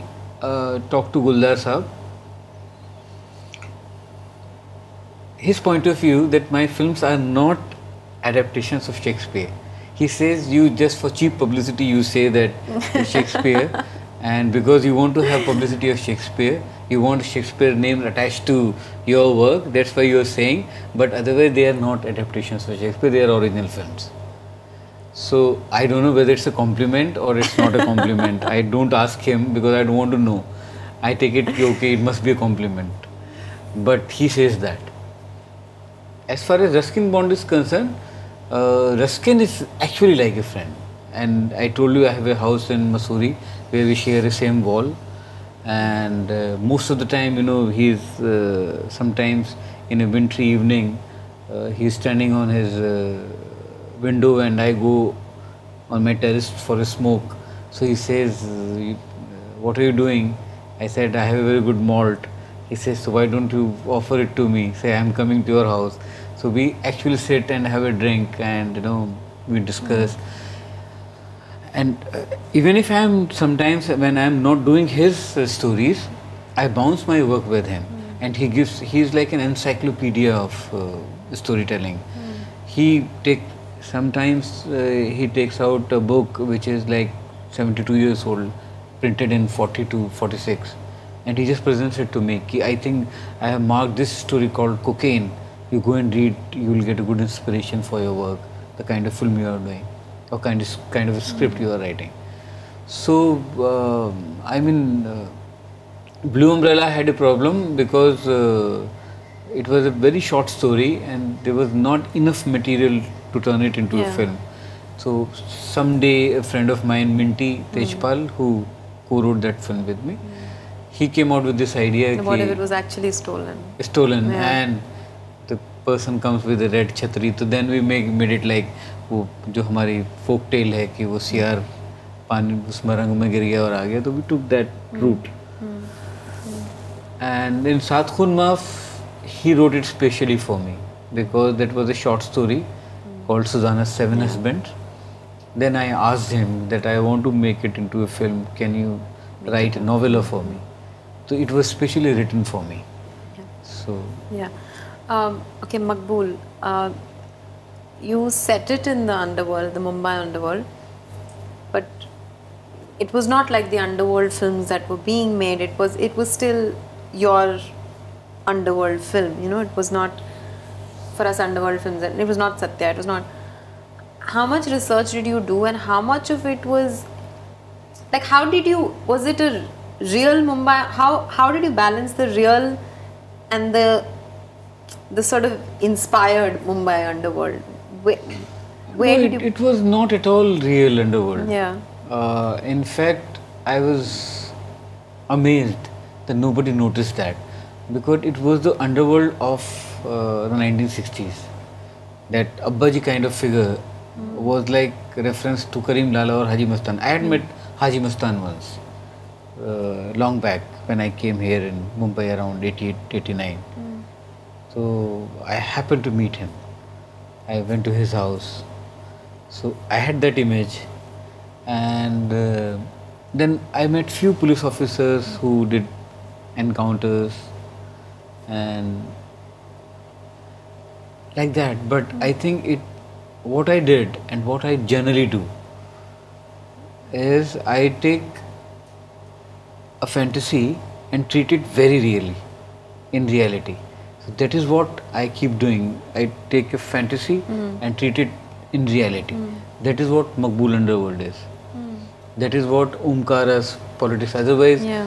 talk to Guldar Sahab, his point of view that my films are not adaptations of Shakespeare. He says you just for cheap publicity you say that it's Shakespeare, and because you want to have publicity of Shakespeare, you want Shakespeare name attached to your work, that's why you are saying, but otherwise they are not adaptations of Shakespeare, they are original films. So I don't know whether it's a compliment or it's not a compliment. I don't ask him because I don't want to know. I take it, okay, it must be a compliment. But he says that. As far as Ruskin Bond is concerned, Ruskin is actually like a friend. And I told you I have a house in Mussoorie where we share the same wall. And most of the time, you know, he's sometimes in a wintry evening, he's standing on his window and I go on my terrace for a smoke. So he says, what are you doing? I said, I have a very good malt. He says, so why don't you offer it to me? Say, I'm coming to your house. So we actually sit and have a drink and, you know, we discuss. And even if I'm sometimes, when I'm not doing his stories, I bounce my work with him. And he's like an encyclopedia of storytelling. Sometimes he takes out a book which is like 72 years old, printed in 42, 46, and he just presents it to me. I think I have marked this story called Cocaine. You go and read, you will get a good inspiration for your work, the kind of film you are doing, or kind of a script you are writing. So, Blue Umbrella had a problem because it was a very short story and there was not enough material to turn it into a film. So someday a friend of mine, Minty Tejpal, who co-wrote that film with me, he came out with this idea. What if it was actually stolen? Stolen, and the person comes with a red chhatri. So then we made it like वो जो हमारी folk tale है कि वो सियार पानी उसमें रंग में गिर गया और आ गया. तो we took that route. And in Saat Khoon Maaf, he wrote it specially for me because that was a short story called Susanna's Seven Husbands. Then I asked him that I want to make it into a film. Can you write a novella for me? So it was specially written for me. So okay, Maqbool, you set it in the underworld, the Mumbai underworld, but it was not like the underworld films that were being made. It was still your underworld film. You know, it was not for us underworld films. It was not Satya. It was not. How much research did you do, and how much of it was like? Was it a real Mumbai? How did you balance the real and the sort of inspired Mumbai underworld? Where did you? It was not at all real underworld. Yeah. In fact, I was amazed that nobody noticed that, because it was the underworld of the 1960s. That Abbaji kind of figure was like reference to Karim Lala or Haji Mastan. I had met Haji Mastan once, long back when I came here in Mumbai around 88, 89. So I happened to meet him. I went to his house. So I had that image. And then I met few police officers who did encounters and like that. But I think what I did and what I generally do is I take a fantasy and treat it very really, in reality. So that is what I keep doing. I take a fantasy and treat it in reality. That is what Maqbool Underworld is. That is what Omkara's politics. Otherwise, Yeah.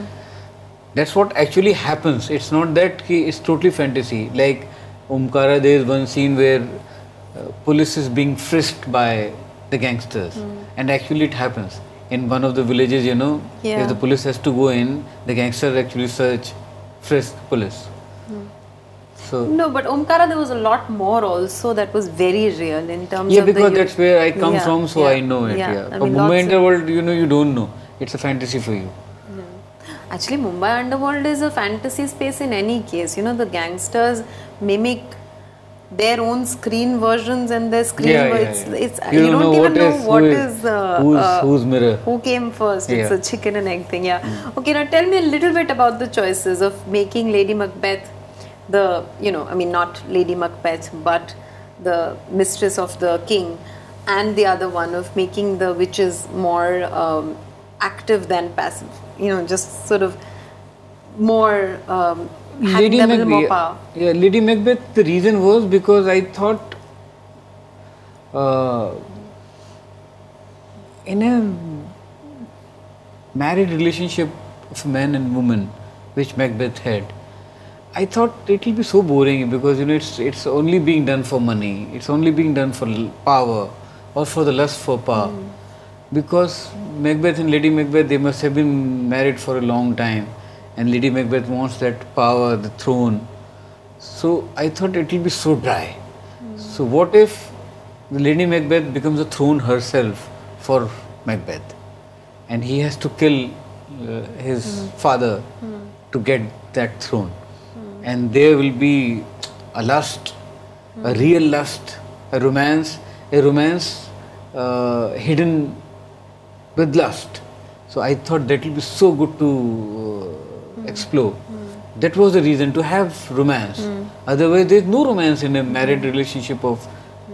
that's what actually happens. It's not that it's totally fantasy. Like Omkara, there is one scene where police is being frisked by the gangsters, and actually it happens in one of the villages. You know, Yeah. if the police has to go in, the gangsters actually frisk police. So No, but Omkara, there was a lot more also that was very real in terms yeah, of because the that's where I come Yeah, from, so yeah, I know it. yeah. Yeah, I but mean, Mumbai lots of- Underworld, you know, you don't know. It's a fantasy for you. Actually, Mumbai Underworld is a fantasy space in any case. You know, the gangsters mimic their own screen versions and their screen. Yeah, yeah, it's, yeah. it's You you don't don't know even know what who is whose mirror. who came first. It's Yeah. a chicken and egg thing. Yeah. Okay. Now tell me a little bit about the choices of making Lady Macbeth the I mean not Lady Macbeth but the mistress of the king, and the other one of making the witches more active than passive. Just sort of more having them a little more power. Yeah, Lady Macbeth, the reason was because I thought in a married relationship of man and woman, which Macbeth had, I thought it will be so boring because it's only being done for money, it's only being done for power or for the lust for power. Because Macbeth and Lady Macbeth, they must have been married for a long time, and Lady Macbeth wants that power, the throne. So I thought it will be so dry. So what if the Lady Macbeth becomes a throne herself for Macbeth, and he has to kill his father to get that throne, and there will be a lust, a real lust, a romance hidden with lust. So I thought that will be so good to explore. That was the reason to have romance. Otherwise, there is no romance in a married relationship of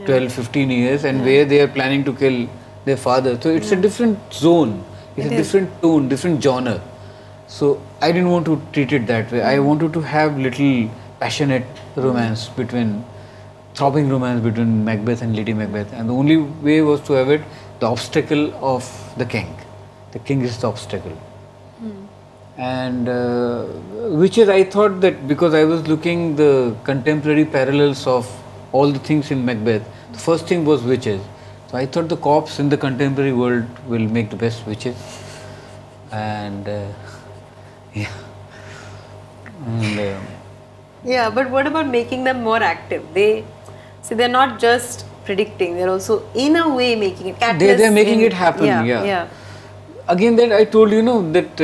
12-15 years, and where they are planning to kill their father. So it's a different zone, it's a different tone, different genre. So I didn't want to treat it that way. I wanted to have little passionate romance throbbing romance between Macbeth and Lady Macbeth. And the only way was to have it, the obstacle of the king. The king is the obstacle. And which is, I thought that because I was looking the contemporary parallels of all the things in Macbeth, the first thing was witches. So I thought the cops in the contemporary world will make the best witches. And yeah. And Yeah, but what about making them more active? They're not just predicting; they're also in a way making it. they're making it happen. Yeah. Again, that I told that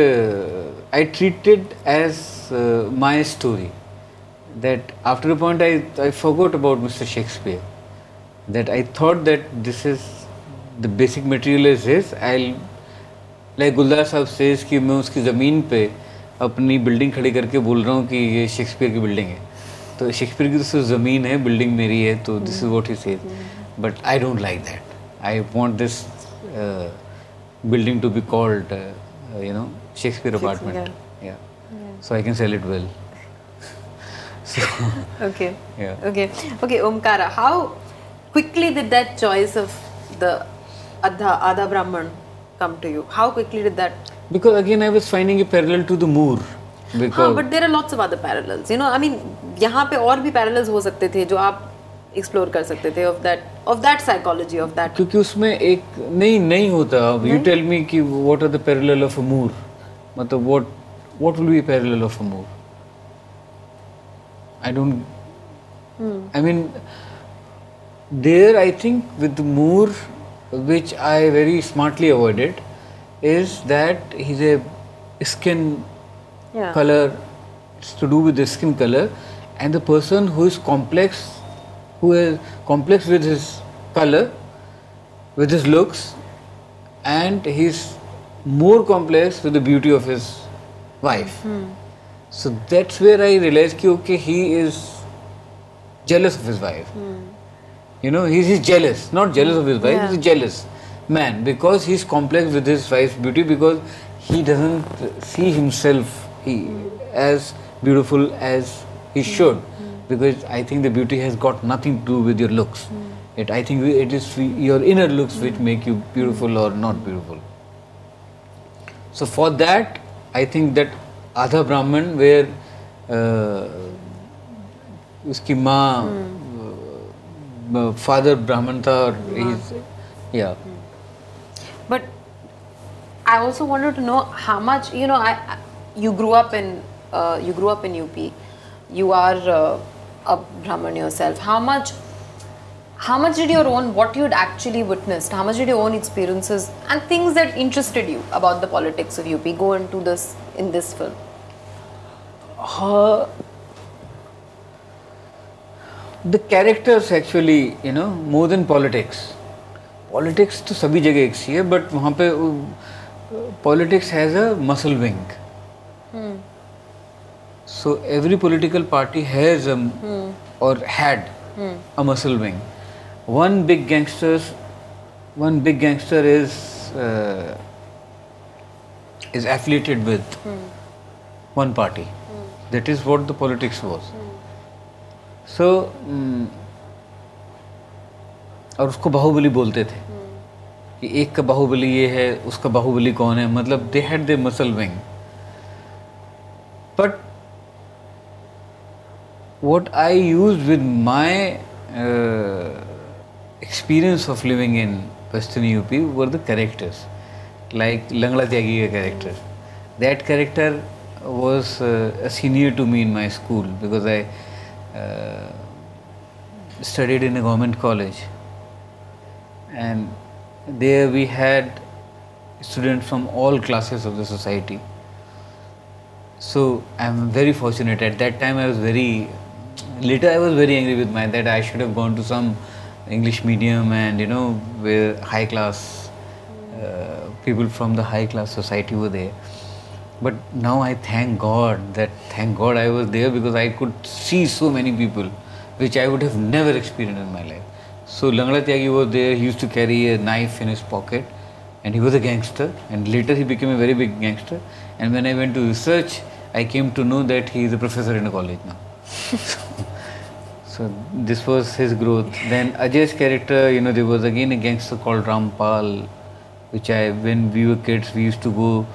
I treated as my story. That after a point I forgot about Mr. Shakespeare. That I thought that this is the basic material is his. I'll like Guldar Sahab says कि मैं उसकी ज़मीन पे अपनी building खड़ी करके बोल रहा हूँ कि ये शेक्सपियर की बिल्डिंग है. तो शेक्सपियर की तो सिर्फ ज़मीन है, बिल्डिंग मेरी है. तो this is what he says. But I don't like that. I want this building to be called Shakespeare apartment. Yeah. So I can sell it well. So Okay. Yeah. Okay, Omkara, how quickly did that choice of the Adha Brahman come to you? How quickly did that? because again I was finding a parallel to the Moor. Because but there are lots of other parallels. I mean, यहाँ पे और भी parallels हो सकते थे जो आप explore कर सकते थे of that psychology of that. क्योंकि उसमें एक नहीं होता. You tell me कि what are the parallel of a Moor? मतलब what will be a parallel of a Moor? I don't. I mean, there I think with the Moor, which I very smartly avoided, is that he's a skin Yeah. color. It's to do with the skin color, and the person who is complex with his color, with his looks, and he's more complex with the beauty of his wife. So that's where I realized that okay, he is jealous of his wife. He's jealous, not jealous of his wife. Yeah. He's a jealous man because he's complex with his wife's beauty, because he doesn't see himself as beautiful as he should. Because I think the beauty has got nothing to do with your looks. I think it is your inner looks which make you beautiful or not beautiful. So for that, I think that Adha Brahman, where उसकी माँ father Brahman था और he's, yeah. But I also wanted to know how much, you know, you grew up in UP. You are a Brahman yourself. How much did your own, what you'd actually witnessed, how much did your own experiences and things that interested you about the politics of UP go into this, in this film? The characters actually, you know, more than politics. Politics तो सभी जगह एक सी है, but वहाँ पे politics has a muscle wing. So every political party has or had a muscle wing. One big gangster is affiliated with one party. That is what the politics was. So और उसको बाहुबली बोलते थे कि एक का बाहुबली ये है, उसका बाहुबली कौन है, मतलब they had their muscle wing. But what I used with my experience of living in Western UP were the characters, like Langla Tyagi ka character. That character was a senior to me in my school because I studied in a government college, and there we had students from all classes of the society. So I am very fortunate. At that time I was very angry with my dad. I should have gone to some English medium and, you know, where high class people from the high class society were there. But now I thank God I was there, because I could see so many people which I would have never experienced in my life. So Langla Tyagi was there. He used to carry a knife in his pocket, and he was a gangster, and later he became a very big gangster. And when I went to research, I came to know that he is a professor in a college now. So this was his growth. Then Ajay's character, you know, there was again a gangster called Rampal, which when we were kids, we used to go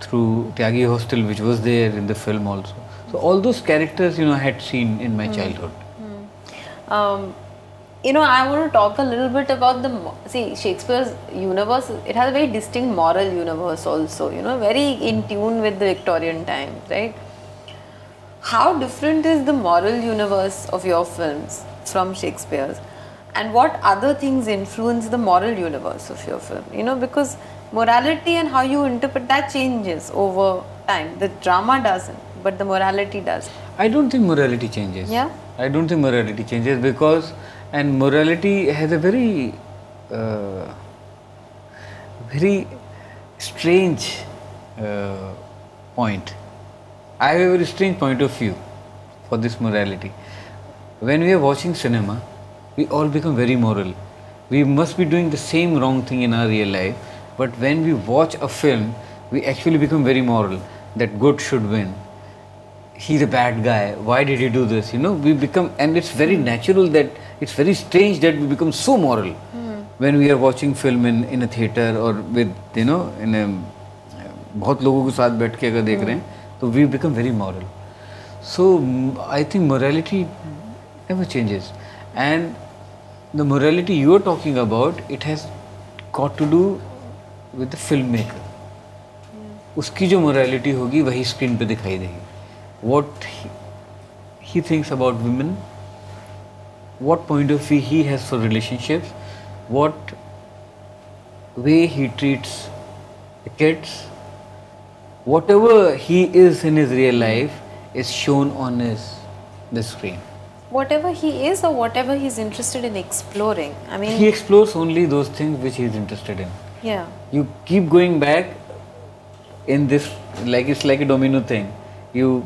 through Tyagi Hostel, which was there in the film also. So all those characters, you know, I had seen in my childhood. You know, I want to talk a little bit about Shakespeare's universe. It has a very distinct moral universe also, you know, very in tune with the Victorian times, right? How different is the moral universe of your films from Shakespeare's? And what other things influence the moral universe of your film? You know, because morality and how you interpret that changes over time. The drama doesn't, but the morality does. I don't think morality changes. Yeah? I don't think morality changes, because and morality has a very strange point. I have a very strange point of view for this morality. When we are watching cinema, we all become very moral. We must be doing the same wrong thing in our real life, but when we watch a film, we actually become very moral, that good should win. He's a bad guy, why did he do this? You know, we become, and it's very natural that, it's very strange that we become so moral when we are watching film in a theater or with, you know, in a बहुत लोगों के साथ बैठ के अगर देख रहे हैं, तो we become very moral. So I think morality never changes, and the morality you are talking about, it has got to do with the filmmaker. उसकी जो morality होगी वही screen पे दिखाई देगी. What he thinks about women, what point of view he has for relationships, what way he treats the kids, whatever he is in his real life is shown on the screen. Whatever he is or whatever he's interested in exploring. I mean, he explores only those things which he is interested in. Yeah. You keep going back in this, like it's like a domino thing. You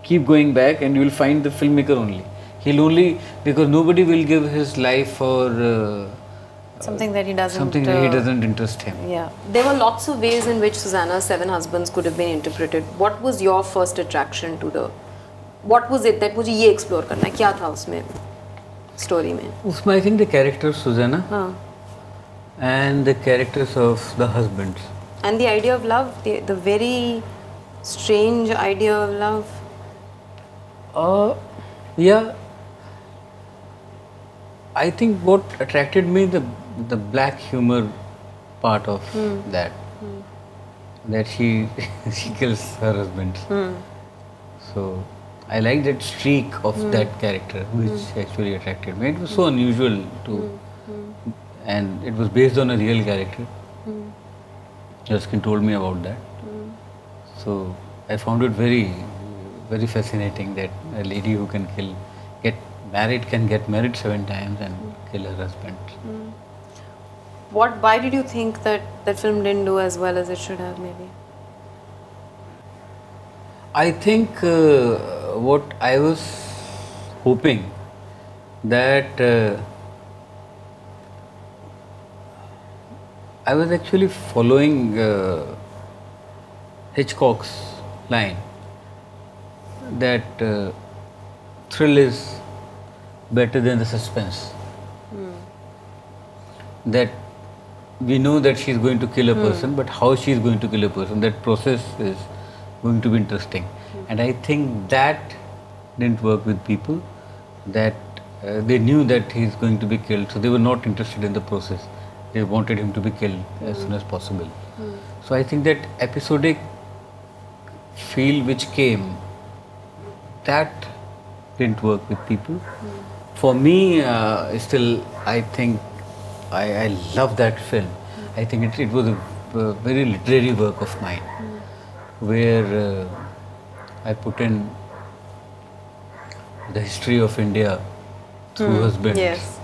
keep going back and you will find the filmmaker only. He'll only, because nobody will give his life for something that he doesn't. Something that he doesn't interest him. Yeah. There were lots of ways in which Susanna's Seven Husbands could have been interpreted. What was your first attraction to the? What was it that मुझे ये explore करना है? क्या था उसमें story में? उसमें I think the character of Susanna and the characters of the husbands. And the idea of love, the very strange idea of love. Yeah, I think what attracted me the black humor part of that she she kills her husband. So I like that streak of that character, which actually attracted me. It was so unusual too, and it was based on a real character. Erskine told me about that. So I found it very, very fascinating that a lady who can get married 7 times and kill her husband. Why did you think that that film didn't do as well as it should have, maybe? I think what I was hoping that I was actually following Hitchcock's line that thrill is better than the suspense. That we know that she is going to kill a person, but how she is going to kill a person, that process is going to be interesting. And I think that didn't work with people, that they knew that he is going to be killed, so they were not interested in the process. They wanted him to be killed as soon as possible. So I think that episodic feel which came, that didn't work with people. For me, still, I think I love that film. I think it was a very literary work of mine, where I put in the history of India through husbands. Yes.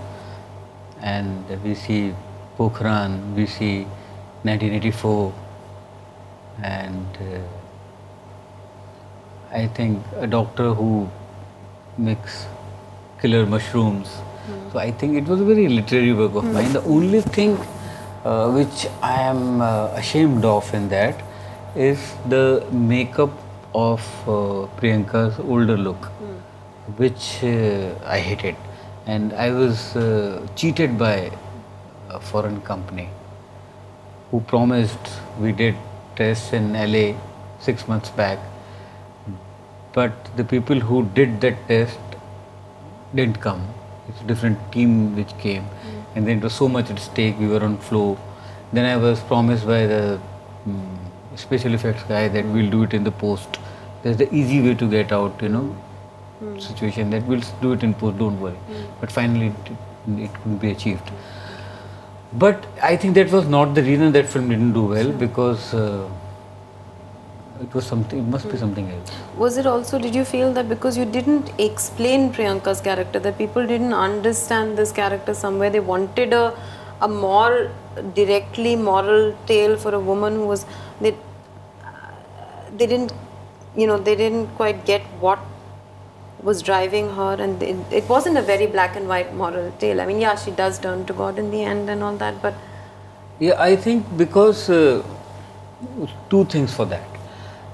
And we see Pokhran, we see 1984, and I think a doctor who makes killer mushrooms. So I think it was a very literary work of mine. The only thing which I am ashamed of in that is the makeup of Priyanka's older look, which I hated. And I was cheated by a foreign company who promised, we did tests in LA 6 months back, but the people who did that test didn't come. It's a different team which came, and then it was so much at stake, we were on flow. Then I was promised by the special effects guy that we'll do it in the post. There's the easy way to get out, situation, that we'll do it in post, don't worry. But finally it couldn't be achieved. But I think that was not the reason that film didn't do well, because it was something, it must be something else. Was it also, did you feel that because you didn't explain Priyanka's character, that people didn't understand this character somewhere, they wanted a more directly moral tale for a woman who was, they didn't, they didn't quite get what was driving her, and it wasn't a very black and white moral tale. I mean, yeah, she does turn to God in the end and all that, but... Yeah, I think because two things for that.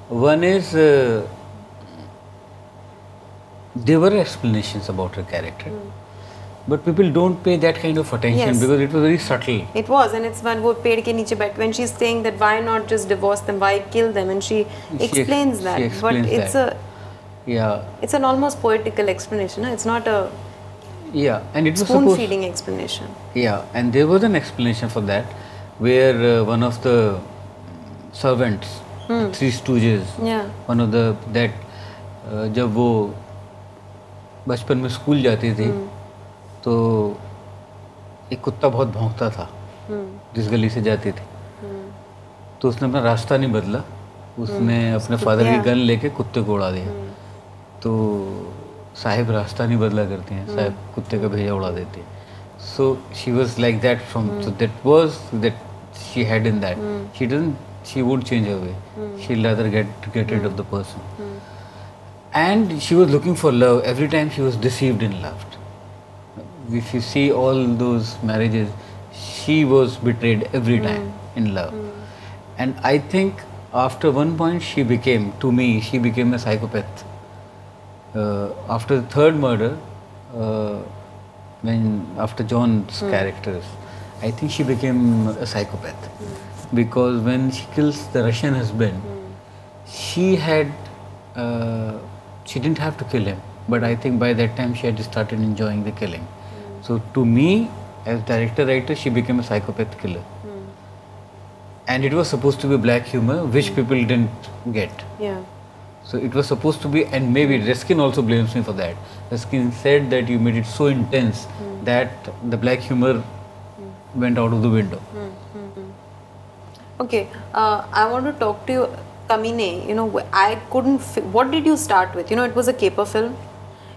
One is there were explanations about her character, but people don't pay that kind of attention because it was very subtle. It was, and it's when she's saying that why not just divorce them, why kill them, and she explains that. She explains but it's it's an almost poetical explanation. No? It's not a and it was spoon-feeding explanation. Yeah, and there was an explanation for that, where one of the servants, Three Stooges, one of that जब वो बचपन में school जाती थी तो एक कुत्ता बहुत भौंकता था जिस गली से जाती थी, तो उसने अपना रास्ता नहीं बदला, उसने अपने फादर की गन लेके कुत्ते को उड़ा दिया. तो साहिब रास्ता नहीं बदला करते हैं, साहिब कुत्ते का भेजा उड़ा देते हैं. So she was like that so that was that she had in that. She won't change her way. She'll rather get rid of the person. And she was looking for love. Every time she was deceived in love. If you see all those marriages, she was betrayed every time in love. And I think after one point she became a psychopath. After the third murder, after John's characters, I think she became a psychopath. because when she kills the Russian husband, she had she didn't have to kill him, but I think by that time she had started enjoying the killing. So to me, as director writer, she became a psychopath killer, and it was supposed to be black humor, which people didn't get. Yeah. So it was supposed to be, and maybe Reskin also blames me for that. Reskin said that you made it so intense that the black humor went out of the window. Okay, I want to talk to you, Kamine. You know, I couldn't. What did you start with? You know, it was a caper film.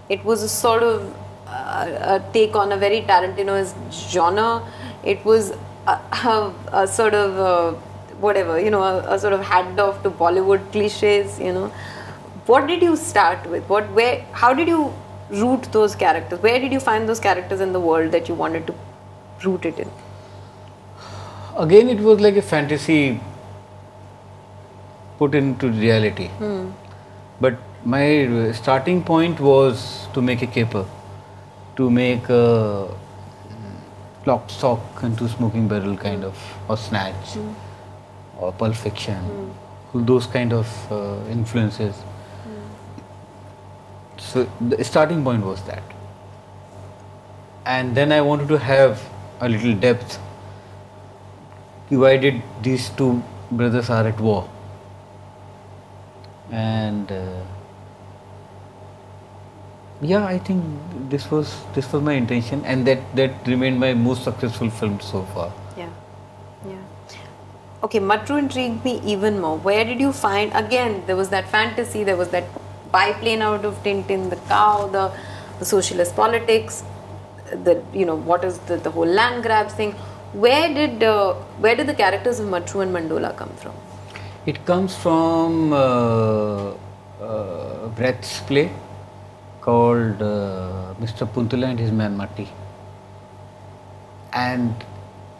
It was a sort of a take on a very Tarantino's genre. It was a sort of whatever, you know, a sort of hand off to Bollywood cliches. You know, what did you start with? Where? How did you root those characters? Where did you find those characters in the world that you wanted to root it in? Again, it was like a fantasy put into reality. But my starting point was to make a caper, to make a lock, stock and two smoking barrel kind of, or Snatch, or Pulp Fiction, those kind of influences. So the starting point was that. And then I wanted to have a little depth. Why did these two brothers are at war? And yeah, I think this was my intention, and that remained my most successful film so far. Yeah, yeah. Okay, Matru intrigued me even more. Where did you find, again, there was that fantasy, there was that biplane out of Tintin, the cow, the socialist politics, you know, what is the whole land grabs thing. Where did the characters of Matru and Mandola come from? It comes from Brecht's play called Mr. Puntula and his man Matti. And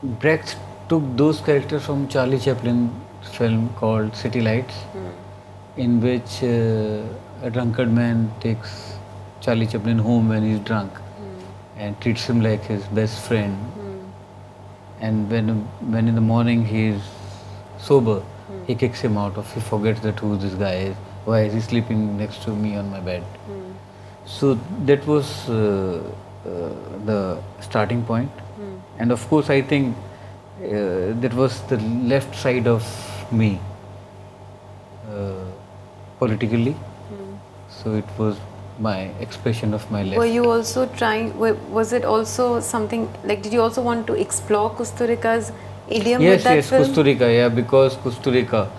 Brecht took those characters from Charlie Chaplin's film called City Lights, in which a drunkard man takes Charlie Chaplin home when he's drunk and treats him like his best friend. And when in the morning he's sober, he kicks him out, or he forgets that who this guy is. Why is he sleeping next to me on my bed? So that was the starting point. And of course, I think that was the left side of me politically. So it was my expression of my left. Were you also trying, was it also something, like, did you also want to explore Kusturika's idiom with that film? Yes, Kusturika, yeah, because Kusturika,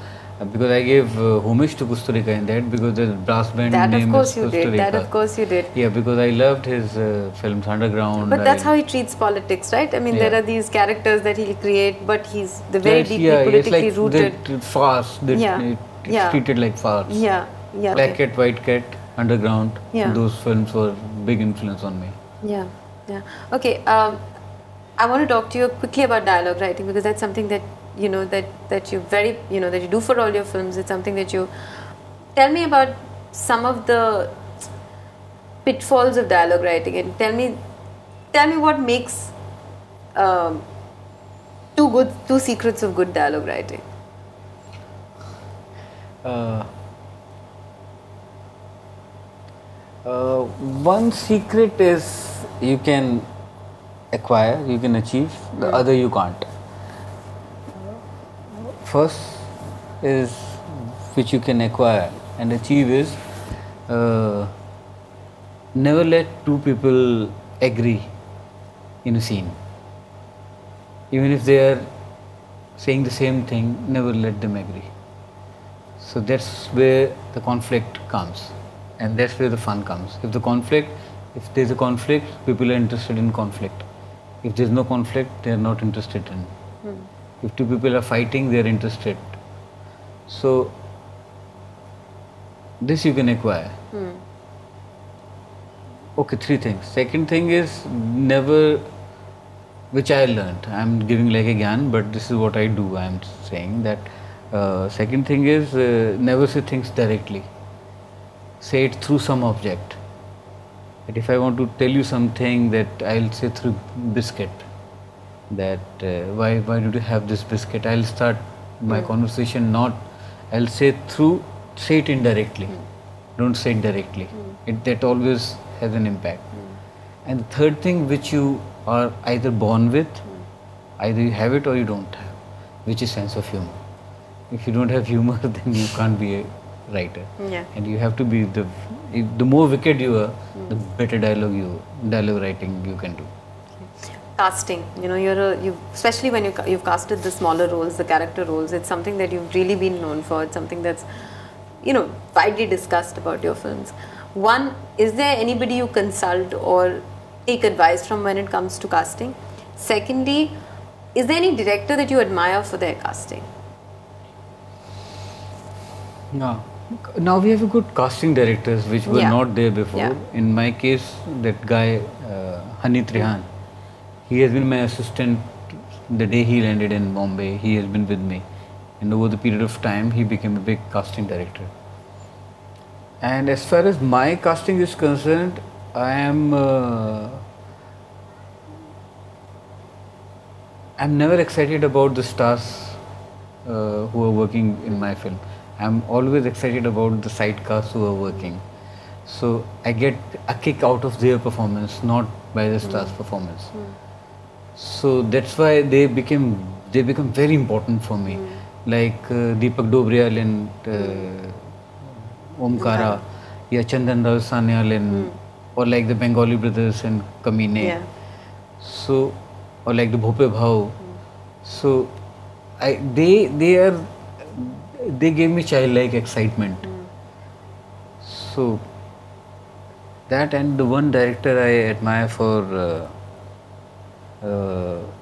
because I gave homage to Kusturika in that, because the brass band name is Kusturika. That of course you did. Yeah, because I loved his films, Underground. But that's how he treats politics, right? I mean, there are these characters that he'll create, but they're very deeply politically it's like rooted. Farce, it's treated like farce. Yeah. Black Cat, White Cat, Underground, those films were big influence on me. Yeah. Okay, I want to talk to you quickly about dialogue writing, because that's something that, you know, that you very, you know, that you do for all your films. It's something that you... Tell me about some of the pitfalls of dialogue writing, and tell me what makes two secrets of good dialogue writing. One secret is you can acquire, you can achieve, the other you can't. First is, which you can acquire and achieve, is never let two people agree in a scene. Even if they are saying the same thing, never let them agree. So that's where the conflict comes, and that's where the fun comes. If there's a conflict, people are interested in conflict. If there's no conflict, they are not interested in. If two people are fighting, they are interested. So this you can acquire. Okay, three things. Second thing is never, which I learned. I'm giving like a gyan, but this is what I do. I'm saying that second thing is never say things directly. Say it through some object. That if I want to tell you something, that I'll say through biscuit. that why did you have this biscuit? I'll start my conversation not, I'll say it indirectly. Don't say it directly. That always has an impact. And the third thing which you are either born with, either you have it or you don't have, which is sense of humor. If you don't have humor, then you can't be a writer. Yeah. And you have to be the more wicked you are, the better dialogue writing you can do. Casting, you know, you especially when you've casted the smaller roles, the character roles, it's something that you've really been known for. It's something that's, you know, widely discussed about your films. One, is there anybody you consult or take advice from when it comes to casting? Secondly, is there any director that you admire for their casting? Yeah. Now we have a good casting directors which were not there before. Yeah. In my case, that guy, Hani Trihan, he has been my assistant the day he landed in Bombay. He has been with me. And over the period of time, he became a big casting director. And as far as my casting is concerned, I'm never excited about the stars who are working in my film. I'm always excited about the side cast who are working. So I get a kick out of their performance, not by the stars' performance. So that's why they become very important for me. Like Deepak Dobriyal in Omkara, yeah, Chandan Rao Sanyal in, or like the Bengali brothers in Kamine. Yeah. So, or like the Bhope Bhau. So they gave me childlike excitement. So that, and the one director I admire for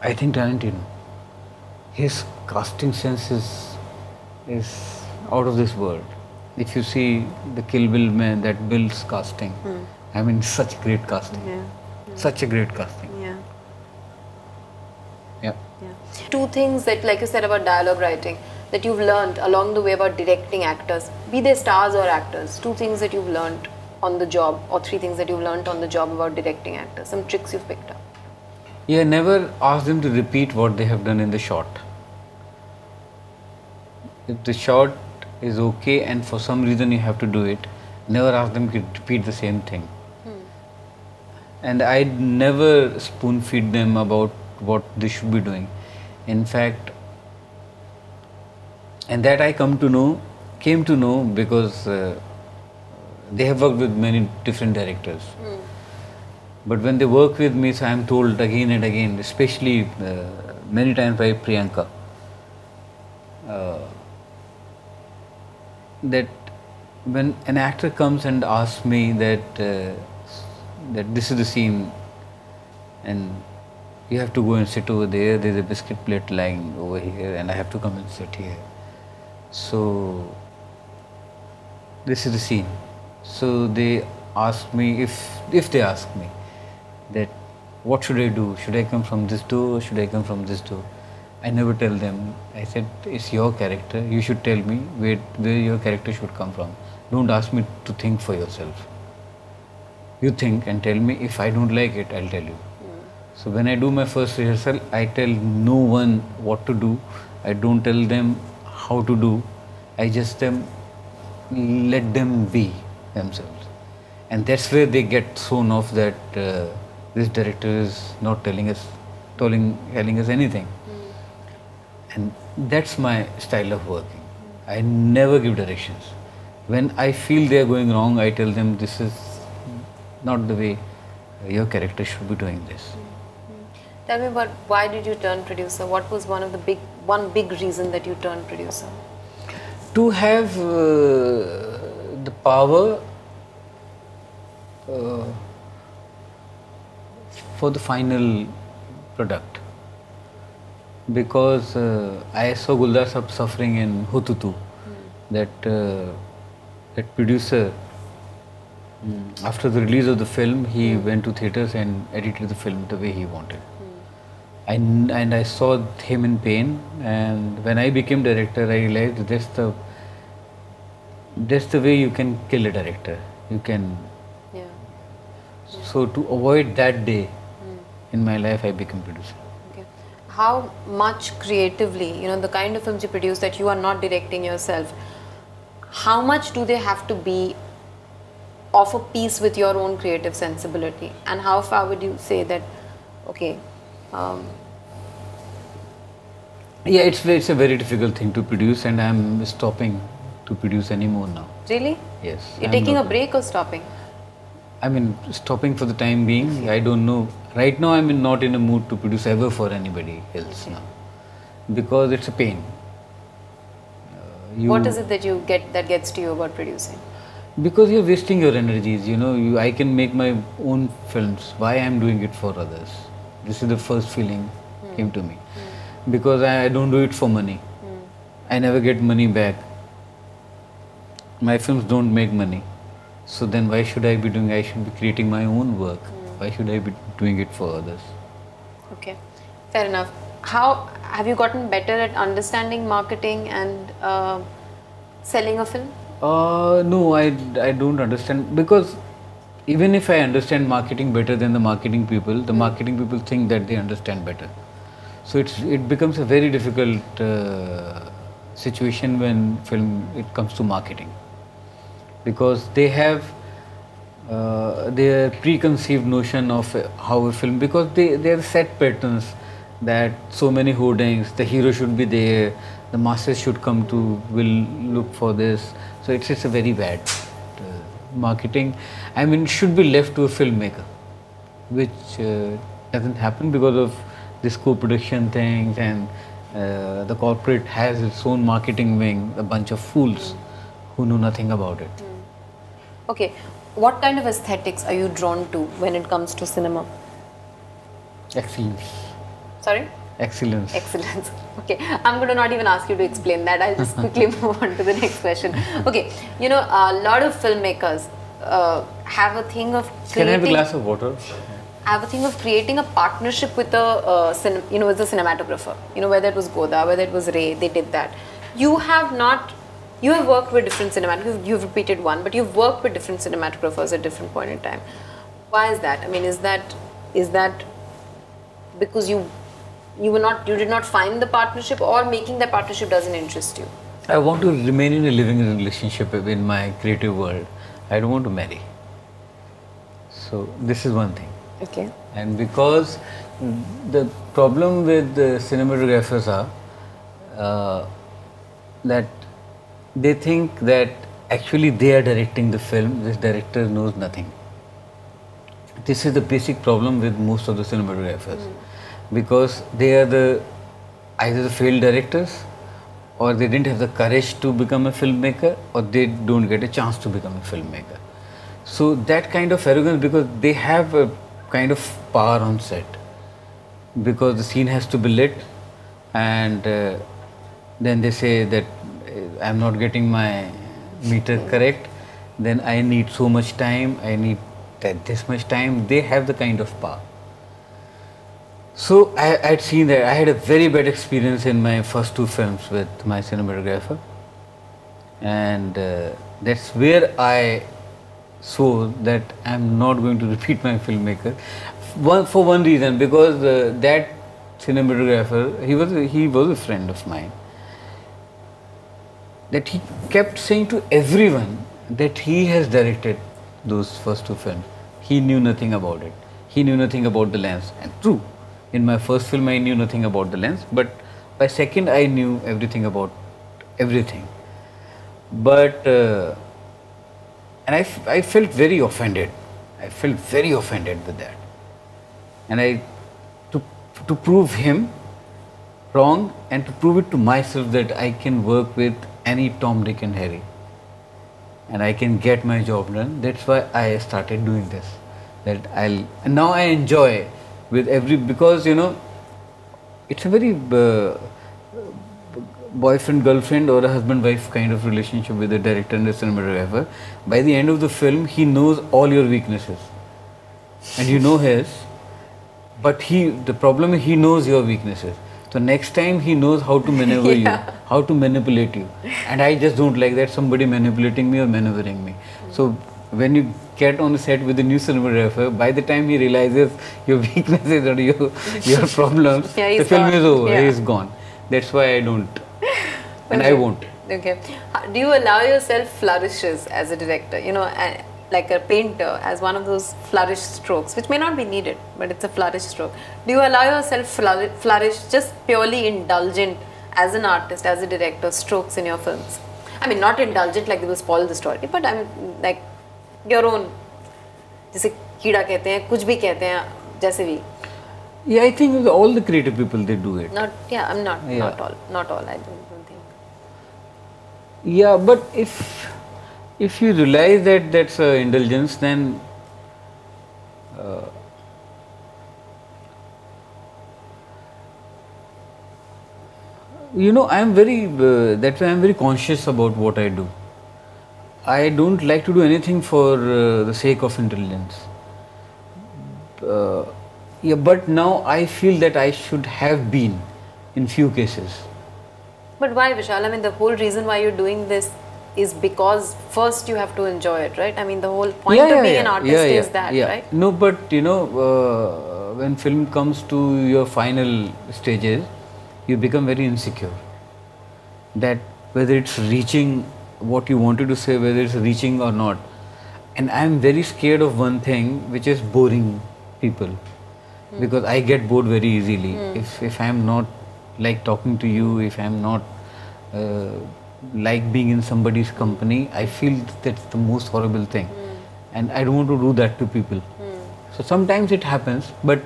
I think Tarantino. His casting sense is out of this world. If you see the Kill Bill man, that Bill's casting, I mean, such great casting. Yeah. Such a great casting. Yeah. Yeah. Yeah. Two things that, like you said about dialogue writing, that you've learned along the way about directing actors, be they stars or actors. Two things that you've learned on the job, or three things that you've learned on the job about directing actors. Some tricks you've picked up. Yeah, never ask them to repeat what they have done in the shot. If the shot is okay and for some reason you have to do it, never ask them to repeat the same thing. And I never spoon feed them about what they should be doing. In fact, and that I came to know because they have worked with many different directors. But when they work with me, so I am told again and again, especially many times by Priyanka, that when an actor comes and asks me that this is the scene and you have to go and sit over there, there's a biscuit plate lying over here and I have to come and sit here. So this is the scene. So they ask me, if they ask me that what should I do? Should I come from this door or should I come from this door? I never tell them. I said, it's your character. You should tell me where your character should come from. Don't ask me to think for yourself. You think and tell me. If I don't like it, I'll tell you. So when I do my first rehearsal, I tell no one what to do. I don't tell them how to do. I just let them be themselves. And that's where they get thrown off that this director is not telling us anything. And that's my style of working. I never give directions. When I feel they are going wrong, I tell them this is not the way your character should be doing this. Tell me about why did you turn producer? What was one big reason that you turned producer? To have the power for the final product. Because I saw Guldar Sahab suffering in Hututu. That producer, after the release of the film, he went to theatres and edited the film the way he wanted. And I saw him in pain, and when I became director, I realized that's the way you can kill a director. You can. Yeah. So to avoid that day in my life, I became producer. Okay. how much creatively, you know, the kind of films you produce that you are not directing yourself, how much do they have to be of a piece with your own creative sensibility, and how far would you say that, okay, Yeah, it's a very difficult thing to produce, and I'm stopping to produce anymore now. really? Yes. You're I'm taking a not- break or stopping? I mean, stopping for the time being. I don't know. Right now, I'm not in a mood to produce ever for anybody else now, because it's a pain. What is it that you get that gets to you about producing? Because you're wasting your energies. You know, I can make my own films. Why I'm doing it for others? This is the first feeling came to me. Because I don't do it for money. I never get money back. My films don't make money. So then why should I be doing? I should be creating my own work. Why should I be doing it for others? Okay, fair enough. How have you gotten better at understanding marketing and selling a film? No, I don't understand, because even if I understand marketing better than the marketing people think that they understand better. So it becomes a very difficult situation when it comes to marketing, because they have their preconceived notion of how a film, because they are set patterns that so many hoardings, the hero should be there, the masses should come to will look for this. So it's a very bad marketing. I mean, it should be left to a filmmaker, which doesn't happen because of this co-production things, and the corporate has its own marketing wing, a bunch of fools who know nothing about it. Okay, what kind of aesthetics are you drawn to when it comes to cinema? Excellence. Sorry? Excellence. Excellence. Okay, I'm going to not even ask you to explain that. I'll just quickly move on to the next question. Okay, you know, a lot of filmmakers have a thing of creating. Can I have a glass of water? Have a thing of creating a partnership with a with the cinematographer. You know, whether it was Goda, whether it was Ray, they did that. You have not. You have worked with different cinematographers. You've repeated one, but you've worked with different cinematographers at different point in time. Why is that? I mean, is that because you did not find the partnership, or making that partnership doesn't interest you? I want to remain in a living relationship in my creative world. I don't want to marry. So this is one thing. Okay. And because the problem with the cinematographers are that they think that actually they are directing the film, this director knows nothing. This is the basic problem with most of the cinematographers, because they are either the failed directors, or they didn't have the courage to become a filmmaker, or they don't get a chance to become a filmmaker. So that kind of arrogance, because they have a kind of power on set, because the scene has to be lit, and then they say that I'm not getting my meter correct, then I need so much time, I need this much time. They have the kind of power. So I'd seen that. I had a very bad experience in my first two films with my cinematographer, and that's where I saw that I'm not going to repeat my filmmaker. For one reason, because that cinematographer, he was a friend of mine, that he kept saying to everyone that he has directed those first two films. He knew nothing about it. He knew nothing about the lens. And true, in my first film I knew nothing about the lens, but by second I knew everything about everything. But and I felt very offended. I felt very offended with that. And to prove him wrong, and to prove it to myself that I can work with any Tom, Dick and Harry, and I can get my job done. That's why I started doing this. And now I enjoy with because you know, it's a very boyfriend girlfriend or a husband wife kind of relationship with the director and the cinematographer. By the end of the film, he knows all your weaknesses, and you know his. But the problem is he knows your weaknesses. So next time he knows how to maneuver you, how to manipulate you. And I just don't like that somebody manipulating me or maneuvering me. So when you get on the set with the new cinematographer, by the time he realizes your weaknesses or your problems, Yeah, the film is over. Yeah. He's gone. That's why I don't, and I won't. Okay. Do you allow yourself flourishes as a director? You know, like a painter, as one of those flourish strokes, which may not be needed, but it's a flourish stroke. Do you allow yourself flourish, just purely indulgent as an artist, as a director, strokes in your films? I mean, not indulgent like they will spoil the story, but I'm like your own. जैसे कीड़ा कहते हैं, कुछ भी कहते हैं, जैसे भी. Yeah, I think all the creative people, they do it. Not, yeah, I'm not, Yeah. not all. I don't think. Yeah, but if you realize that that's indulgence, then you know, I'm very that's why I'm very conscious about what I do. I don't like to do anything for the sake of indulgence. Yeah, but now I feel that I should have been in few cases. But why, Vishal? I mean, the whole reason why you're doing this is because first you have to enjoy it, right? I mean, the whole point of being an artist is that, right? No, but you know, when film comes to your final stages, you become very insecure. That whether it's reaching what you wanted to say, whether it's reaching or not. And I'm very scared of one thing, which is boring people. Because I get bored very easily. If I'm not like talking to you, if I'm not like being in somebody's company, I feel that's the most horrible thing. And I don't want to do that to people. So sometimes it happens, but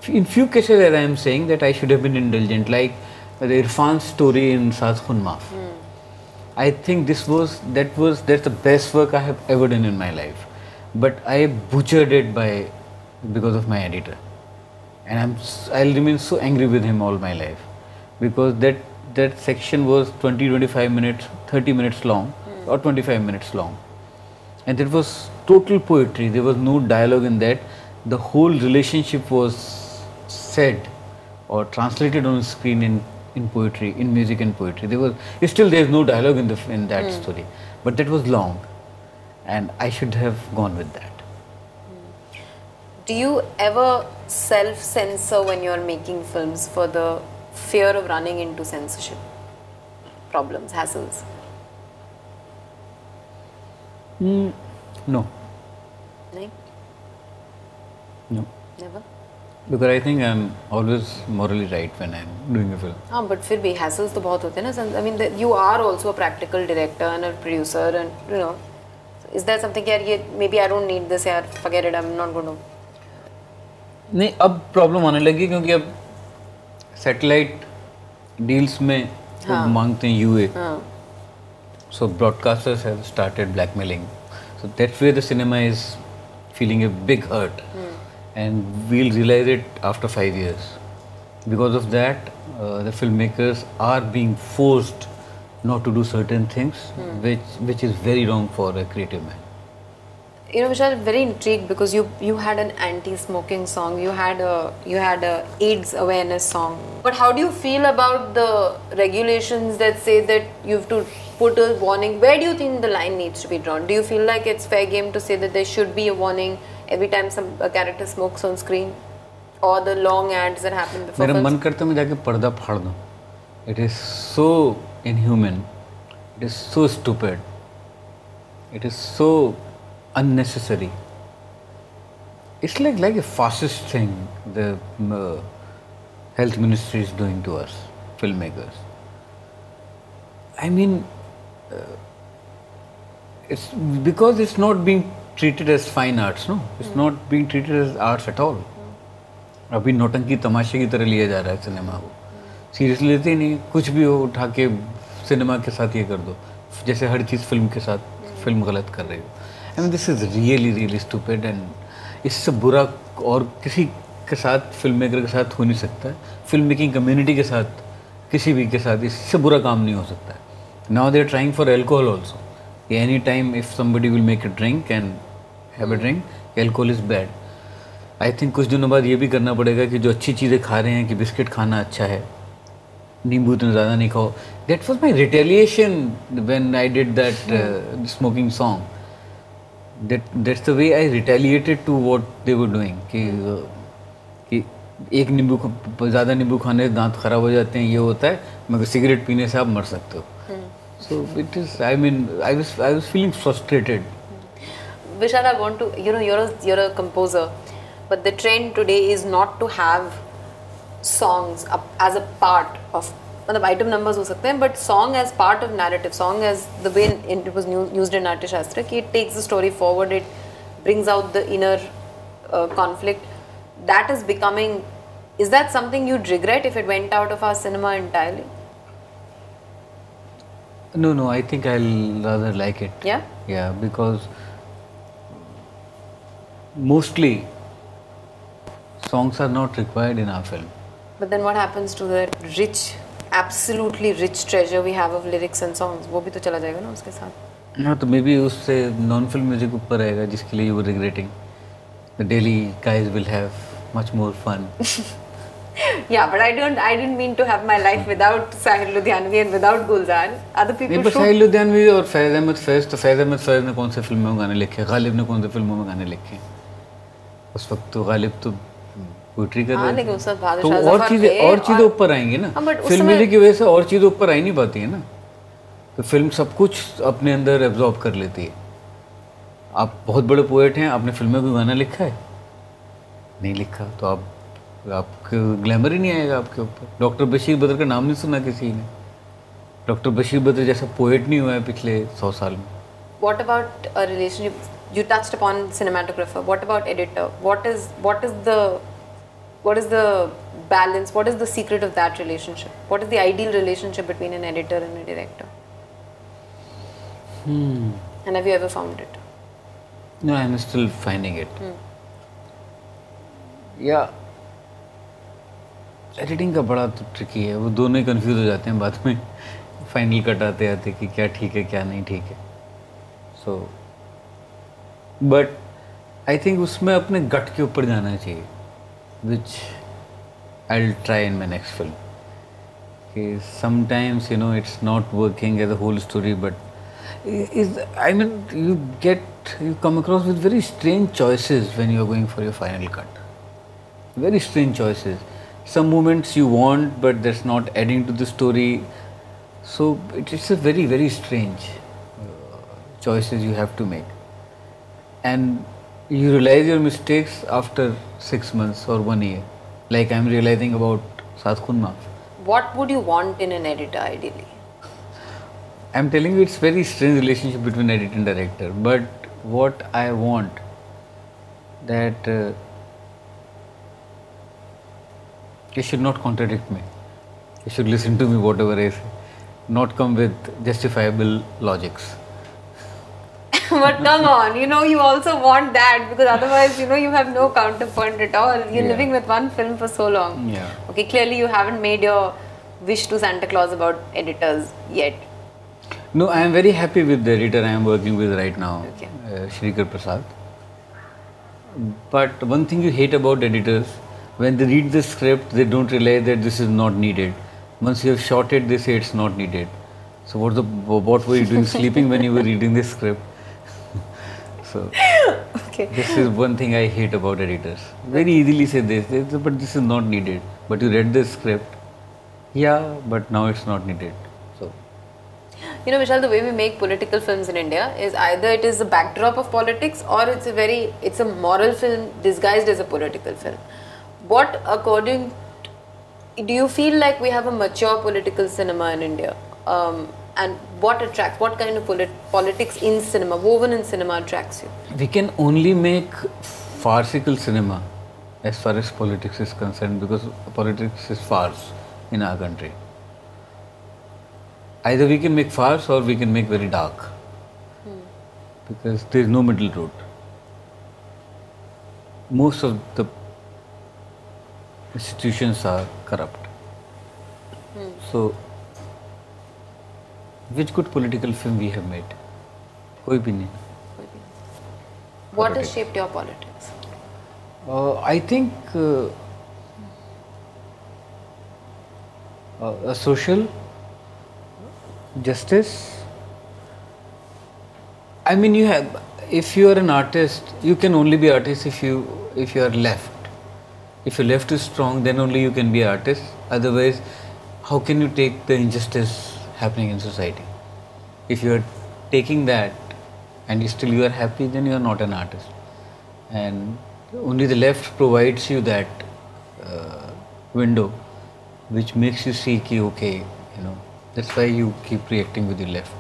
in few cases, as I am saying, that I should have been indulgent, like the Irfan's story in Saat Khun Maaf. I think that's the best work I have ever done in my life. But I butchered it because of my editor. And I'll remain so angry with him all my life. Because that section was 20-25 minutes, 30 minutes long or 25 minutes long. And that was total poetry. There was no dialogue in that. The whole relationship was said or translated on screen in poetry, in music and poetry. There's no dialogue in that story. But that was long. And I should have gone with that. Do you ever self-censor when you're making films for the fear of running into censorship problems, hassles? No. No? No. Never? Because I think I'm always morally right when I'm doing a film. हाँ, but फिर भी hassles तो बहुत होते हैं ना. I mean, you are also a practical director and a producer, and you know, is there something यार maybe I don't need this यार, forget it, I'm not going to. नहीं, अब प्रॉब्लम आने लगी क्योंकि अब सैटेलाइट डील्स में मांगते हैं UA. So broadcasters have started blackmailing. So that's where the cinema is feeling a big hurt. And we'll realize it after 5 years. Because of that, the filmmakers are being forced not to do certain things, which is very wrong for a creative man. You know, Vishal, very intrigued because you had an anti-smoking song, you had a AIDS awareness song. But how do you feel about the regulations that say that you have to put a warning? Where do you think the line needs to be drawn? Do you feel like it's fair game to say that there should be a warning every time a character smokes on screen, or the long ads that happen before films? मेरा मन करता है मैं जाके पर्दा फाड़ दूं. It is so inhuman. It is so stupid. It is so unnecessary. It's like a fascist thing the health ministry is doing to us filmmakers. I mean, it's because it's not being treated as fine arts, no? It's not being treated as arts at all. अभी नौटंकी तमाशे की तरह लिया जा रहा है cinema को. सीरियसली लेते ही नहीं. कुछ भी हो उठा के सिनेमा के साथ ये कर दो, जैसे हर चीज़ फिल्म के साथ फिल्म गलत कर रही हो. I mean, this is really stupid, and इससे बुरा और किसी के साथ, फिल्म मेकर के साथ हो नहीं सकता. फिल्म मेकिंग कम्युनिटी के साथ, किसी भी के साथ इससे बुरा काम नहीं हो सकता. Now they are trying for alcohol also. Any time if somebody will make a drink and have a drink, alcohol is bad. I think कुछ दिनों बाद ये भी करना पड़ेगा कि जो अच्छी चीज़ें खा रहे हैं कि बिस्किट खाना अच्छा है, नींबू इतना ज़्यादा नहीं खाओ. That was my retaliation when I did that smoking song. that's the way I retaliated to what they were doing कि एक नींबू ज़्यादा नींबू खाने से दांत खराब हो जाते हैं, ये होता है, मगर सिगरेट पीने से आप मर सकते हो. So it is, I mean, I was feeling frustrated. Vishal, I want to, you're a composer, but the trend today is not to have songs as a part of, मतलब item numbers हो सकते हैं, but song as part of narrative, song as the way it was used in Natya Shastra, कि it takes the story forward, it brings out the inner conflict. That is becoming, is that something you'd regret if it went out of our cinema entirely? No, I think I'll rather like it. Yeah? Yeah, because mostly songs are not required in our film. But then what happens to the rich, absolutely rich treasure we have of lyrics and songs? वो भी तो चला जाएगा ना उसके साथ. हाँ, तो maybe उससे non-film music ऊपर आएगा, जिसके लिए you were regretting. The Delhi guys will have much more fun. Yeah, but I didn't mean to have my life without Sahil Ludhianvi and without Gulzar. Other people नहीं, पर साहिल लुधियानवी और फैज़ अहमद फैज़, तो फैज़ अहमद फैज़ ने कौन से फिल्मों में गाने लिखे, गालिब ने कौन से फिल्मों में गाने लिखे. उस वक्त तो गालिब तो पोइट्री कर रहे थे, तो और चीज़ें ऊपर आएंगी ना. फिल्म म्यूजिक की वजह से और चीज़ें ऊपर आ ही नहीं पाती है ना. तो फिल्म सब कुछ अपने अंदर एब्जॉर्ब कर लेती है. आप बहुत बड़े पोएट हैं, आपने फिल्म में कोई गाना लिखा है? नहीं लिखा, तो आपको ग्लैमर ही नहीं आएगा आपके ऊपर. डॉक्टर बशीर बद्र का नाम नहीं सुना किसी ने. डॉक्टर बशीर बद्र जैसा पोएट नहीं हुआ है पिछले 100 साल में. What about a relationship? You touched upon cinematographer. What about editor? What is the balance? What is the secret of that relationship? What is the ideal relationship between an editor and a director? And have you ever found it? No, I am still finding it. Yeah. Editing का बड़ा तो tricky है, वो दोनों ही confuse हो जाते हैं बाद में फाइनल कट आते आते कि क्या ठीक है क्या नहीं ठीक है. सो बट आई थिंक उसमें अपने गट के ऊपर जाना चाहिए, which I will try in my next film. कि sometimes it's not working as a whole story, but I mean you come across with very strange choices when you are going for your final cut. Very strange choices. Some moments you want, but that's not adding to the story. So it's a very, very strange choices you have to make. And you realize your mistakes after 6 months or 1 year. Like I'm realizing about Saat Khun Maaf. What would you want in an editor ideally? I'm telling you, it's very strange relationship between editor and director. But what I want, that you should not contradict me. You should listen to me whatever I say. Not come with justifiable logics. But come on, you also want that, because otherwise, you have no counterpoint at all. You're living with one film for so long. Yeah. Okay, clearly you haven't made your wish to Santa Claus about editors yet. No, I am very happy with the editor I am working with right now, Okay. Shrikar Prasad. But one thing you hate about editors, when they read the script, they don't realize that this is not needed. Once you have shot it, they say it's not needed. So what were you doing sleeping when you were reading the script? So Okay. this is one thing I hate about editors. Very easily say this, but this is not needed. But you read the script, yeah, but now it's not needed. So Vishal, the way we make political films in India is either it is the backdrop of politics, or it's a moral film disguised as a political film. What, do you feel like we have a mature political cinema in India? And what kind of politics in cinema, woven in cinema, attracts you? we can only make farcical cinema as far as politics is concerned, because politics is farce in our country. Either we can make farce or we can make very dark, because there is no middle road. Most of the institutions are corrupt. So which good political film we have made? कोई भी नहीं. What has shaped your politics? I think a social justice. I mean, if you are an artist, you can only be artist if you are left. If your left is strong, then only you can be artist. Otherwise, how can you take the injustice happening in society? If you are taking that and still you are happy, then you are not an artist. And only the left provides you that window, which makes you see ki okay, you know. That's why you keep reacting with your left.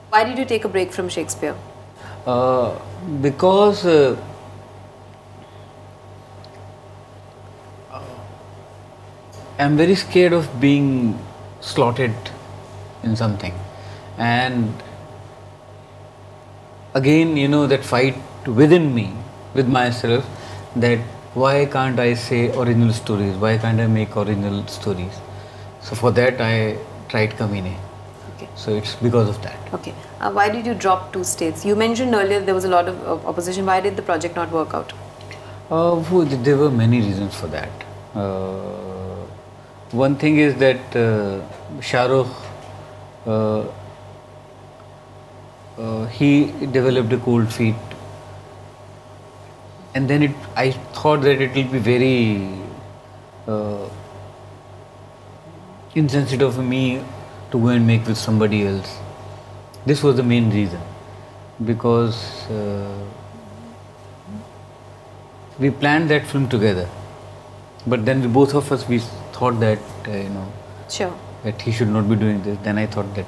Why did you take a break from Shakespeare? Because I'm very scared of being slotted in something, and again, you know, that fight within me with myself, that why can't I say original stories, why can't I make original stories? So for that I tried Kamine. Okay. So it's because of that. Okay. Why did you drop 2 states? You mentioned earlier there was a lot of opposition. Why did the project not work out? There were many reasons for that. One thing is that Shah Rukh, he developed a cold feet, and then I thought that it will be very insensitive of me to go and make with somebody else. This was the main reason, because we planned that film together, but then both of us, we thought that you know, Sure. that he should not be doing this. Then I thought that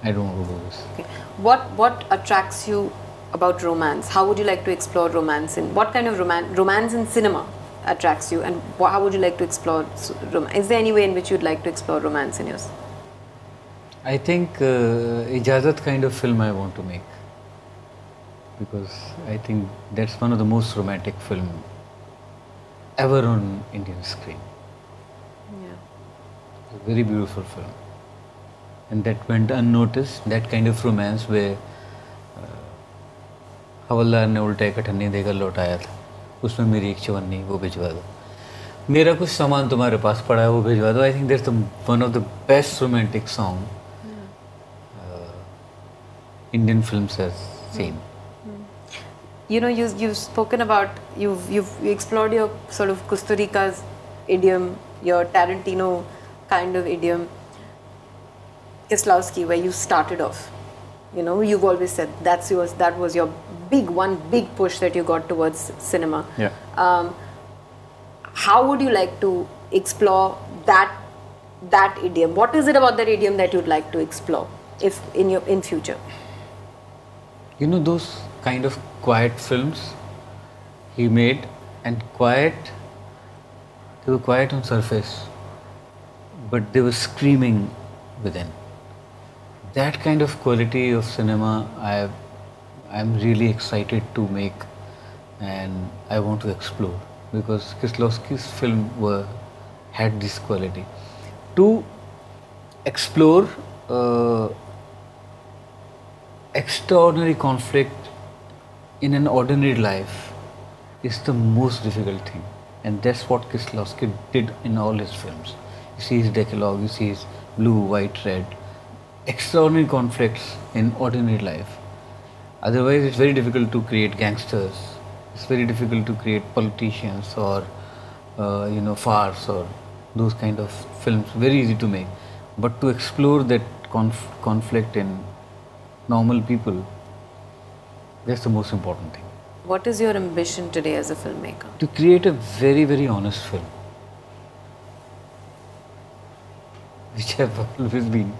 I don't want to do this. Okay. What attracts you about romance? How would you like to explore romance? In what kind of romance in cinema attracts you, and how would you like to explore romance? Is there any way in which you'd like to explore romance in yours? I think Ijazat kind of film I want to make, because I think that's one of the most romantic film ever on Indian screen. Yeah. It's a very beautiful film, and that went unnoticed. That kind of romance where हवलदार ने उल्टा एक अठन्नी देकर लौटाया था, उसमें मेरी एक चवन्नी, वो भिजवा दो, मेरा कुछ सामान तुम्हारे पास पड़ा है, वो भिजवा दो. I think that's one of the best romantic song Indian films has seen. You know, you've spoken about, you've explored your sort of Kusturica's idiom, your Tarantino kind of idiom, Kieslowski, where you started off. You know, you've always said that was your one big push that you got towards cinema. Yeah. How would you like to explore that idiom? What is it about that idiom that you'd like to explore if in future? You know, those kind of quiet films he made, and quiet, they were quiet on surface, but they were screaming within. That kind of quality of cinema I'm really excited to make, and I want to explore, because Kieslowski's film had this quality. To explore extraordinary conflict in an ordinary life is the most difficult thing, and that's what Kieslowski did in all his films. You see his Decalogue, you see his Blue, White, Red. Extraordinary conflicts in ordinary life. Otherwise, it's very difficult to create gangsters. It's very difficult to create politicians or farce or those kind of films. Very easy to make, but to explore that conflict in normal people, that's the most important thing. What is your ambition today as a filmmaker? To create a very, very honest film, which I've always been.